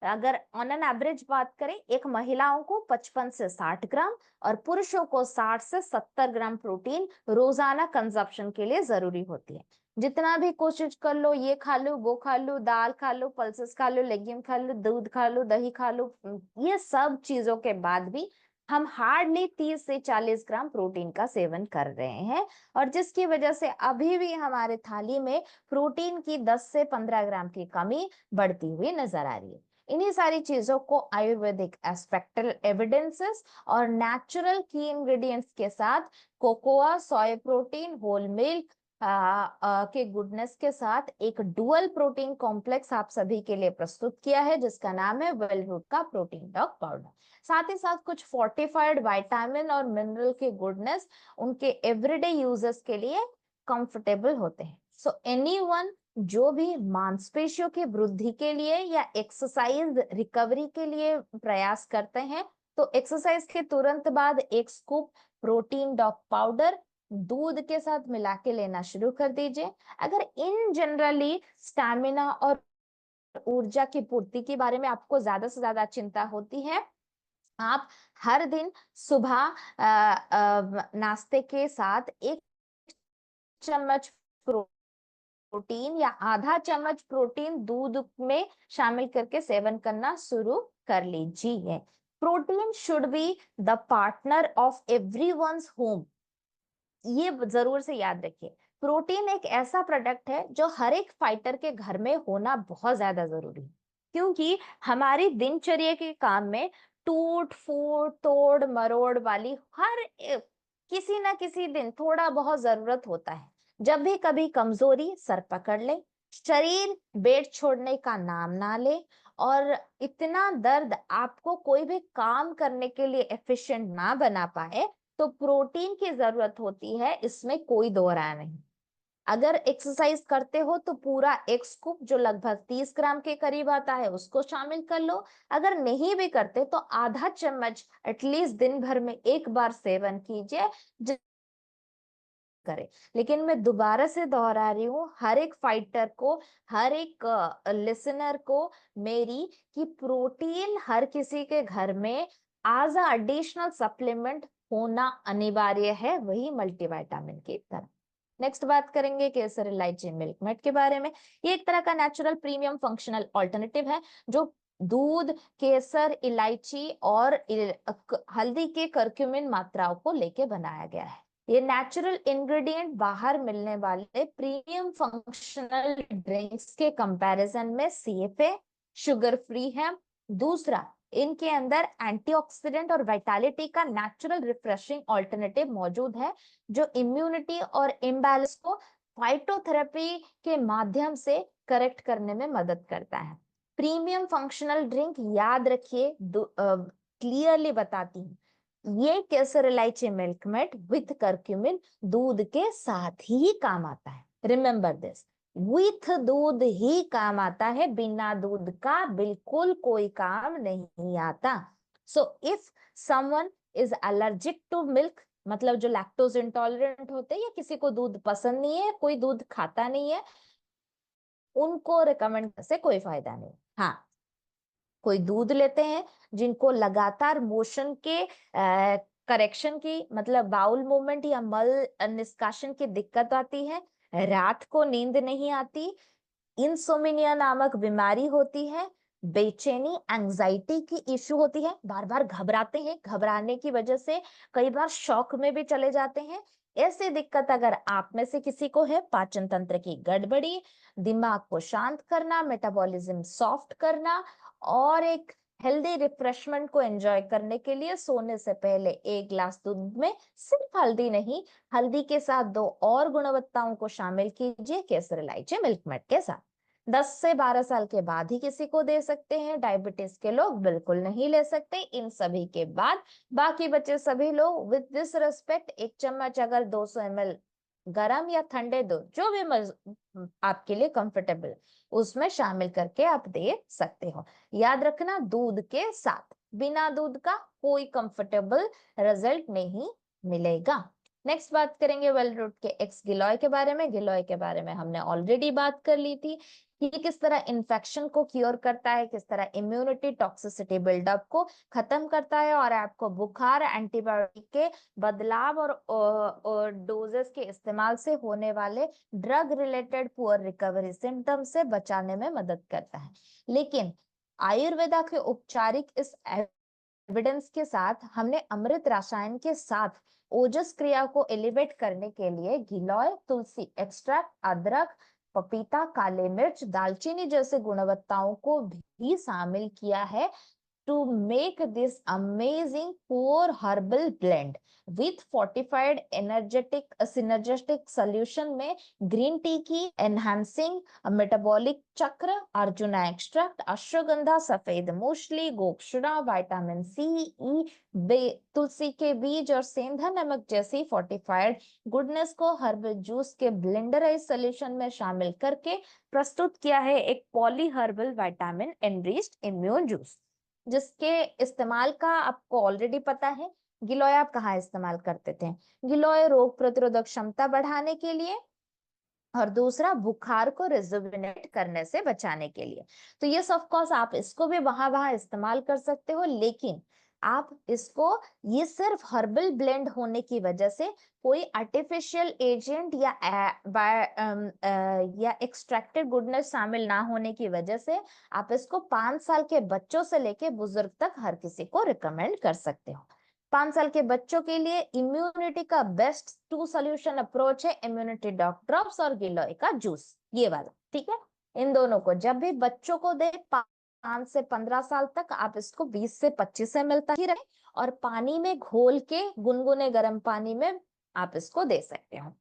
अगर ऑन एन एवरेज बात करें, एक महिलाओं को 55 से 60 ग्राम और पुरुषों को 60 से 70 ग्राम प्रोटीन रोजाना कंजप्शन के लिए जरूरी होती है। जितना भी कोशिश कर लो, ये खा लो, वो खा लो, दाल खा लो, पल्सेस खा लो, लेग्यूम खा लो, दूध खा लो, दही खा लो, ये सब चीजों के बाद भी हम हार्डली 30 से 40 ग्राम प्रोटीन का सेवन कर रहे हैं, और जिसकी वजह से अभी भी हमारे थाली में प्रोटीन की 10 से 15 ग्राम की कमी बढ़ती हुई नजर आ रही है। इन्हीं सारी चीजों को आयुर्वेदिक एस्पेक्टल एविडेंसेस और नेचुरल की इंग्रेडिएंट्स के साथ cocoa, soy protein, whole milk के गुडनेस के साथ एक डुअल प्रोटीन कॉम्प्लेक्स आप सभी के लिए प्रस्तुत किया है, जिसका नाम है वेल रूट का प्रोटीन डॉग पाउडर। साथ ही साथ कुछ फोर्टिफाइड विटामिन और मिनरल के गुडनेस उनके एवरीडे यूजेस के लिए कंफर्टेबल होते हैं। सो एनीवन जो भी मांसपेशियों की वृद्धि के लिए या एक्सरसाइज रिकवरी के लिए प्रयास करते हैं, तो एक्सरसाइज के तुरंत बाद एक स्कूप प्रोटीन डॉग पाउडर दूध के साथ मिला के लेना शुरू कर दीजिए। अगर इन जनरली स्टैमिना और ऊर्जा की पूर्ति के बारे में आपको ज्यादा से ज्यादा चिंता होती है, आप हर दिन सुबह नाश्ते के साथ 1 चम्मच प्रोटीन या आधा चम्मच प्रोटीन दूध में शामिल करके सेवन करना शुरू कर लीजिए। Protein should be the partner of everyone's home, ये जरूर से याद रखिए। प्रोटीन एक ऐसा प्रोडक्ट है जो हर एक फाइटर के घर में होना बहुत ज्यादा जरूरी है, क्योंकि हमारी दिनचर्या के काम में टूट फूट तोड़ मरोड़ वाली किसी ना किसी दिन थोड़ा बहुत जरूरत होता है। जब भी कभी कमजोरी सर पकड़ ले, शरीर बेड छोड़ने का नाम ना ले, और इतना दर्द आपको कोई भी काम करने के लिए एफिशिएंट ना बना पाए, तो प्रोटीन की जरूरत होती है, इसमें कोई दो राय नहीं। अगर एक्सरसाइज करते हो तो पूरा एक स्कूप जो लगभग 30 ग्राम के करीब आता है उसको शामिल कर लो। अगर नहीं भी करते तो आधा चम्मच एटलीस्ट दिन भर में एक बार सेवन कीजिए, करे। लेकिन मैं दोबारा से दोहरा रही हूँ हर एक फाइटर को, हर एक लिसनर को मेरी, कि प्रोटीन हर किसी के घर में एज अ एडिशनल सप्लीमेंट होना अनिवार्य है, वही मल्टीविटामिन की तरह। नेक्स्ट बात करेंगे केसर इलायची मिल्क मेड के बारे में। ये एक तरह का नेचुरल प्रीमियम फंक्शनल ऑल्टरनेटिव है जो दूध, केसर, इलायची और हल्दी के करक्यूमिन मात्राओं को लेके बनाया गया है। ये नेचुरल इंग्रेडिएंट बाहर मिलने वाले प्रीमियम फंक्शनल ड्रिंक्स के कंपैरिजन में सेफ है, शुगर फ्री है। दूसरा, इनके अंदर एंटीऑक्सीडेंट और विटालिटी का नेचुरल रिफ्रेशिंग ऑल्टरनेटिव मौजूद है जो इम्यूनिटी और इम्बैलेंस को फाइटोथेरेपी के माध्यम से करेक्ट करने में मदद करता है। प्रीमियम फंक्शनल ड्रिंक याद रखिए, क्लियरली बताती हूँ, ये केसर इलायची मिल्क मेड विथ करक्यूमिन दूध के साथ ही काम आता है। रिमेंबर दिस, विथ दूध ही काम आता है, बिना दूध का बिल्कुल कोई काम नहीं आता। So if someone is allergic to milk, मतलब जो लैक्टोज इंटॉलरेंट होते हैं या किसी को दूध पसंद नहीं है, कोई दूध खाता नहीं है, उनको रिकमेंड करने से कोई फायदा नहीं। हाँ, कोई दूध लेते हैं जिनको लगातार मोशन के करेक्शन की, मतलब बाउल मूवमेंट या मल निष्कासन की दिक्कत आती है, रात को नींद नहीं आती, इंसोमिनिया नामक बीमारी होती है, बेचैनी एंजाइटी की इश्यू होती है, बार बार घबराते हैं, घबराने की वजह से कई बार शॉक में भी चले जाते हैं, ऐसी दिक्कत अगर आप में से किसी को है, पाचन तंत्र की गड़बड़ी, दिमाग को शांत करना, मेटाबॉलिज्म सॉफ्ट करना और एक हेल्दी रिफ्रेशमेंट को एंजॉय करने के लिए सोने से पहले एक ग्लास दूध में सिर्फ हल्दी नहीं, हल्दी के साथ दो और गुणवत्ताओं को शामिल कीजिए केसर इलायची मिल्क मेड के साथ। 10 से 12 साल के बाद ही किसी को दे सकते हैं, डायबिटीज के लोग बिल्कुल नहीं ले सकते। इन सभी के बाद बाकी बचे सभी लोग विद दिस रिस्पेक्ट एक चम्मच अगर 200 ml गरम या ठंडे दूध, जो भी आपके लिए कंफर्टेबल, उसमें शामिल करके आप दे सकते हो। याद रखना, दूध के साथ, बिना दूध का कोई कंफर्टेबल रिजल्ट नहीं मिलेगा। नेक्स्ट बात करेंगे वेल रूट के एक्स गिलोय के बारे में। गिलोय के बारे में हमने ऑलरेडी बात कर ली थी कि किस तरह इन्फेक्शन को क्योर करता है, किस तरह इम्यूनिटी टॉक्सिसिटी बिल्डअप को खत्म करता है और आपको बुखार, एंटीबायोटिक के बदलाव और डोजेस के इस्तेमाल से होने वाले drug related poor recovery symptom से बचाने में मदद करता है। लेकिन आयुर्वेदा के औपचारिक इस एविडेंस के साथ हमने अमृत रसायन के साथ ओजस क्रिया को एलिवेट करने के लिए गिलोय, तुलसी एक्सट्रैक्ट, अदरक, पपीता, काले मिर्च, दालचीनी जैसे गुणवत्ताओं को भी शामिल किया है to make this amazing core herbal blend with fortified energetic synergistic solution में ग्रीन टी की enhancing metabolic चक्र, अर्जुना एक्सट्रैक्ट, अश्वगंधा, सफेद मूसली, गोक्षुरा, विटामिन सी, ई, तुलसी के बीज और सेंधा नमक जैसी फोर्टिफाइड गुडनेस को हर्बल जूस के ब्लेंडराइज सोल्यूशन में शामिल करके प्रस्तुत किया है एक poly herbal vitamin enriched immune juice, जिसके इस्तेमाल का आपको ऑलरेडी पता है। गिलोय आप कहाँ इस्तेमाल करते थे? गिलोय रोग प्रतिरोधक क्षमता बढ़ाने के लिए और दूसरा बुखार को रिजुविनेट करने से बचाने के लिए। तो ये ऑफ कोर्स आप इसको भी वहां इस्तेमाल कर सकते हो, लेकिन आप इसको, ये सिर्फ हर्बल ब्लेंड होने की वजह से कोई आर्टिफिशियल एजेंट या एक्सट्रैक्टेड गुडनेस शामिल ना होने की वजह से आप इसको 5 साल के बच्चों से लेके बुजुर्ग तक हर किसी को रिकमेंड कर सकते हो। 5 साल के बच्चों के लिए इम्यूनिटी का बेस्ट 2 सोल्यूशन अप्रोच है इम्यूनिटी डॉग ड्रॉप्स और गिलोय का जूस, ये वाला, ठीक है। इन दोनों को जब भी बच्चों को दे 5 से 15 साल तक, आप इसको 20 से 25 ml तक ही रखें और पानी में घोल के, गुनगुने गर्म पानी में आप इसको दे सकते हो।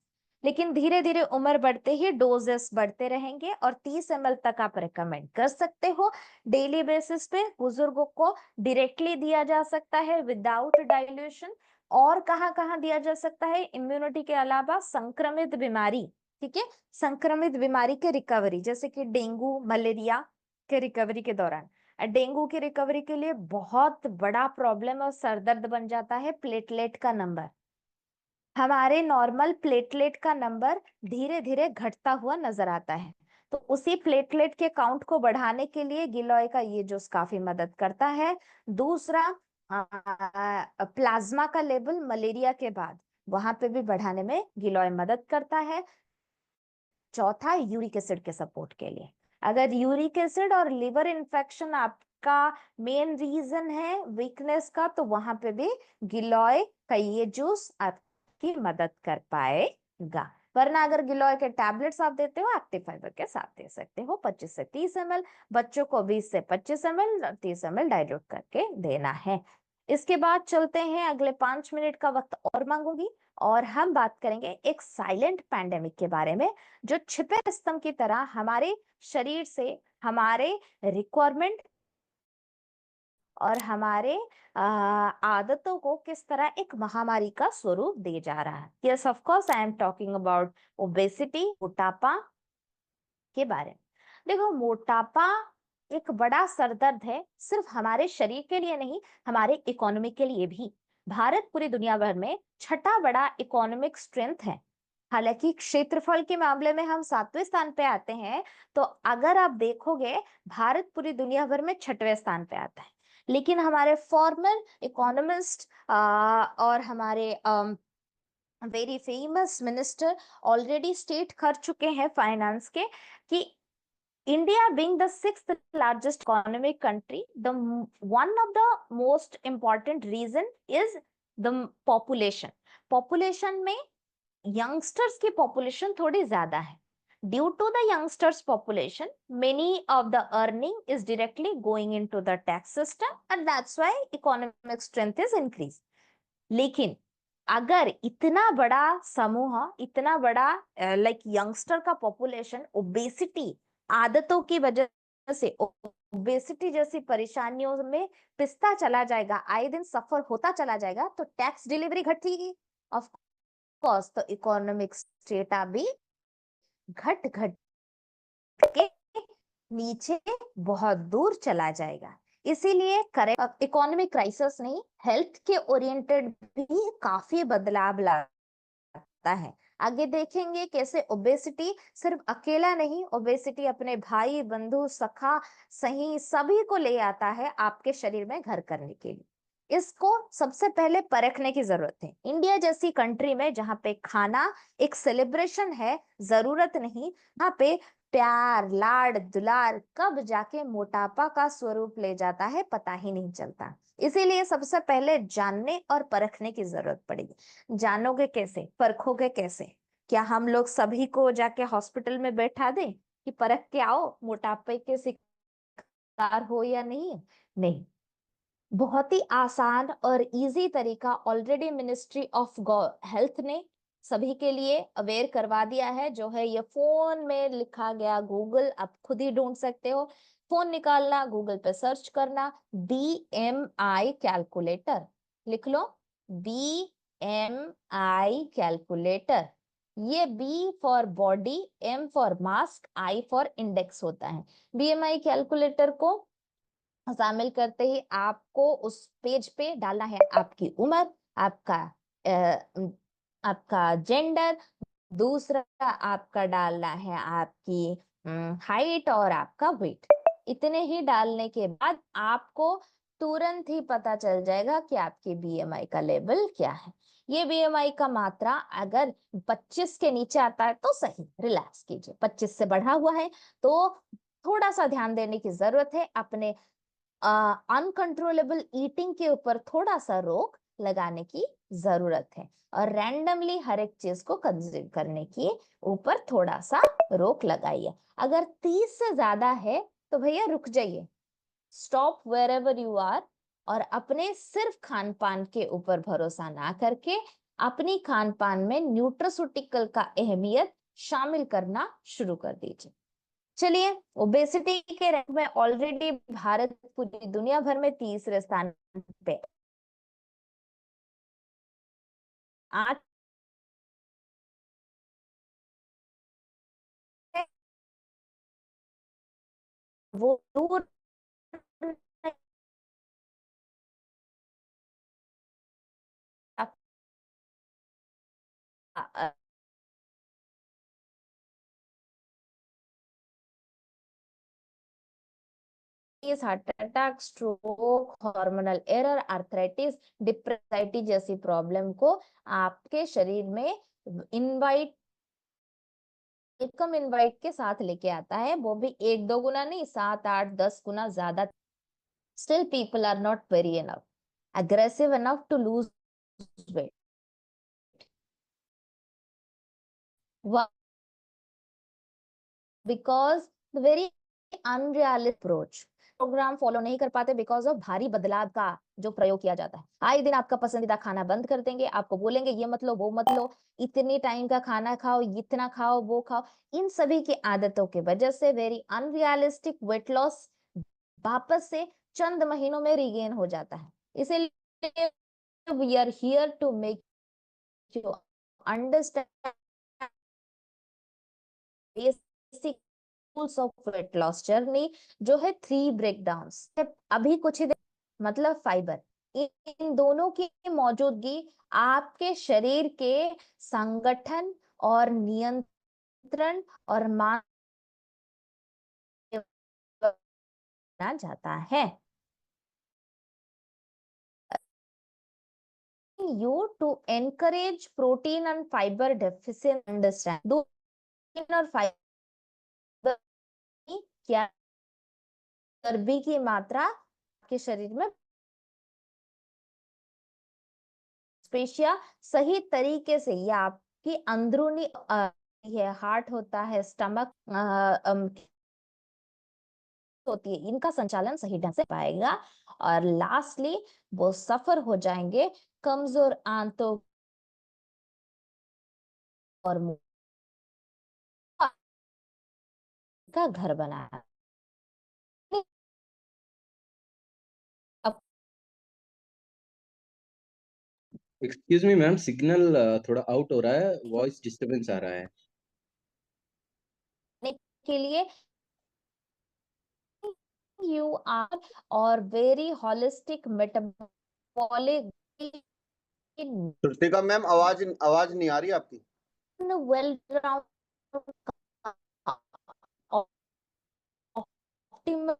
लेकिन धीरे धीरे उम्र बढ़ते ही डोजेस बढ़ते रहेंगे और 30 ml तक आप रिकमेंड कर सकते हो। डेली बेसिस पे बुजुर्गों को डायरेक्टली दिया जा सकता है विदाउट डाइल्यूशन। और कहाँ कहाँ दिया जा सकता है? इम्यूनिटी के अलावा संक्रमित बीमारी, ठीक है, संक्रमित बीमारी के रिकवरी, जैसे कि डेंगू, मलेरिया के रिकवरी के दौरान। डेंगू की रिकवरी के लिए बहुत बड़ा प्रॉब्लम और सरदर्द बन जाता है प्लेटलेट का नंबर। हमारे नॉर्मल प्लेटलेट का नंबर धीरे धीरे घटता हुआ नजर आता है। तो उसी प्लेटलेट के काउंट को बढ़ाने के लिए गिलोय का ये जूस काफी मदद करता है। दूसरा, प्लाज्मा का लेवल मलेरिया के बाद वहां पे भी बढ़ाने में गिलोय मदद करता है। चौथा, यूरिक एसिड के सपोर्ट के लिए। अगर यूरिक एसिड और लिवर इन्फेक्शन आपका मेन रीजन है वीकनेस का, तो वहां पे भी गिलोय का ये जूस आपकी मदद कर पाएगा। वरना अगर गिलोय के टैबलेट्स आप देते हो, एक्टिव फाइबर के साथ दे सकते हो। 25 से 30 ml, बच्चों को 20 से 25 ml, 30 ml डाइल्यूट करके देना है। इसके बाद चलते हैं, अगले 5 मिनट का वक्त और मांगूंगी, और हम बात करेंगे एक साइलेंट पैंडेमिक के बारे में, जो छिपे स्तंभ की तरह हमारे शरीर से हमारे रिक्वायरमेंट और हमारे आदतों को किस तरह एक महामारी का स्वरूप दे जा रहा है। Yes, of course I am talking about obesity, मोटापा के बारे में। देखो, मोटापा एक बड़ा सरदर्द है, सिर्फ हमारे शरीर के लिए नहीं, हमारे इकोनॉमी के लिए भी। भारत पूरी दुनिया भर में छठा बड़ा इकोनॉमिक स्ट्रेंथ है। हालांकि क्षेत्रफल के मामले में हम 7वें स्थान पे आते हैं, तो अगर आप देखोगे, भारत पूरी दुनिया भर में 6वें स्थान पे आता है। लेकिन हमारे फॉर्मर इकोनॉमिस्ट और हमारे very famous minister already state कर चुके हैं फाइनेंस के, कि India being the sixth largest economic country, one of the most important reason is the population. Population में youngsters की population थोड़ी ज्यादा है. Due to the youngsters population, many of the earning is directly going into the tax system, and that's why economic strength is increased. लेकिन अगर इतना बड़ा समूह, इतना बड़ा लाइक यंगस्टर का पॉपुलेशन ओबेसिटी आदतों की वजह से, ओबेसिटी जैसी परेशानियों में पिसता चला जाएगा, आए दिन सफर होता चला जाएगा, तो टैक्स डिलीवरी घटेगी, ऑफ कोर्स, तो इकोनॉमिक स्टेटा भी घट घट के नीचे बहुत दूर चला जाएगा। इसीलिए करेक्ट इकोनॉमिक क्राइसिस नहीं, हेल्थ के ओरिएंटेड भी काफी बदलाव लाता है। आगे देखेंगे कैसे ओबेसिटी सिर्फ अकेला नहीं, ओबेसिटी अपने भाई, बंधु, सखा, सही सभी को ले आता है आपके शरीर में घर करने के लिए। इसको सबसे पहले परखने की जरूरत है। इंडिया जैसी कंट्री में, जहाँ पे खाना एक सेलिब्रेशन है, जरूरत नहीं, वहाँ पे प्यार, लाड, दुलार कब जाके मोटापा का स्वरूप ले जाता है पता ही नहीं चलता। इसीलिए सबसे पहले जानने और परखने की जरूरत पड़ेगी। जानोगे कैसे, परखोगे कैसे? क्या हम लोग सभी को जाके हॉस्पिटल में बैठा दें कि परख के आओ मोटापे के शिकार हो या नहीं? नहीं, बहुत ही आसान और इजी तरीका ऑलरेडी मिनिस्ट्री ऑफ हेल्थ ने सभी के लिए अवेयर करवा दिया है, जो है ये फोन में लिखा गया, गूगल आप खुद ही ढूंढ सकते हो। फोन निकालना, गूगल पे सर्च करना, BMI कैलकुलेटर लिख लो, BMI कैलकुलेटर। ये B for body, M for mask, I for index होता है। BMI कैलकुलेटर को शामिल करते ही आपको उस पेज पे डालना है आपकी उम्र, आपका आपका जेंडर, दूसरा आपका डालना है आपकी हाइट और आपका वेट। इतने ही डालने के बाद आपको तुरंत ही पता चल जाएगा कि आपके BMI का लेवल क्या है। ये BMI का मात्रा अगर 25 के नीचे आता है तो सही, रिलैक्स कीजिए। 25 से बढ़ा हुआ है तो थोड़ा सा ध्यान देने की जरूरत है, अपने अनकंट्रोलेबल ईटिंग के ऊपर थोड़ा सा रोक लगाने की जरूरत है, और रैंडमली हर एक चीज को कंज्यूम करने की ऊपर थोड़ा सा रोक लगाइए। अगर 30 से ज्यादा है तो भैया रुक जाइए, stop wherever you are, और अपने सिर्फ खान पान के ऊपर भरोसा ना करके अपनी खान पान में न्यूट्रास्यूटिकल का अहमियत शामिल करना शुरू कर दीजिए। चलिए, ओबेसिटी के रैंक में ऑलरेडी भारत पूरी दुनिया भर में तीसरे स्थान पे। आज वो दूर heart attack, stroke, hormonal error, arthritis, डिप्रेसिटी जैसी प्रॉब्लम को आपके शरीर में इनवाइट इनवाइट के साथ लेके आता है, वो भी 1-2 गुना नहीं, 7-8-10 गुना ज्यादा। Still people are not very enough aggressive enough to lose weight. Why? Because the very unrealistic approach, programme follow नहीं कर पाते बिकॉज ऑफ भारी बदलाव का जो प्रयोग किया जाता है। आए दिन आपका पसंदीदा खाना बंद कर देंगे, आपको बोलेंगे ये मत लो, वो मत लो, इतनी टाइम का खाना खाओ, इतना खाओ, वो खाओ। इन सभी की आदतों की वजह से वेरी अनरियलिस्टिक वेट लॉस वापस से चंद महीनों में रिगेन हो जाता है। इसीलिए we are here to make you understand basic rules of weight loss journey, जो है 3 ब्रेकडाउन्स। अभी कुछ ही मतलब फाइबर, इन दोनों की मौजूदगी आपके शरीर के संगठन और नियंत्रण और माना जाता है। You to encourage protein and fiber deficit, understand protein और फाइबर क्या चर्बी की मात्रा आपके शरीर में स्पेशिया सही तरीके से, या आपकी अंदरूनी है, हार्ट होता है, स्टमक होती है, इनका संचालन सही ढंग से पाएगा। और लास्टली वो सफर हो जाएंगे कमजोर आंतों और मुंह का घर बनाया। अब एक्सक्यूज मी मैम, सिग्नल थोड़ा आउट हो रहा है, वॉइस डिस्टरबेंस आ रहा है। के लिए you are or very holistic metabolic Shrutika ma'am, आवाज आवाज नहीं आ रही आपकी। well rounded optimal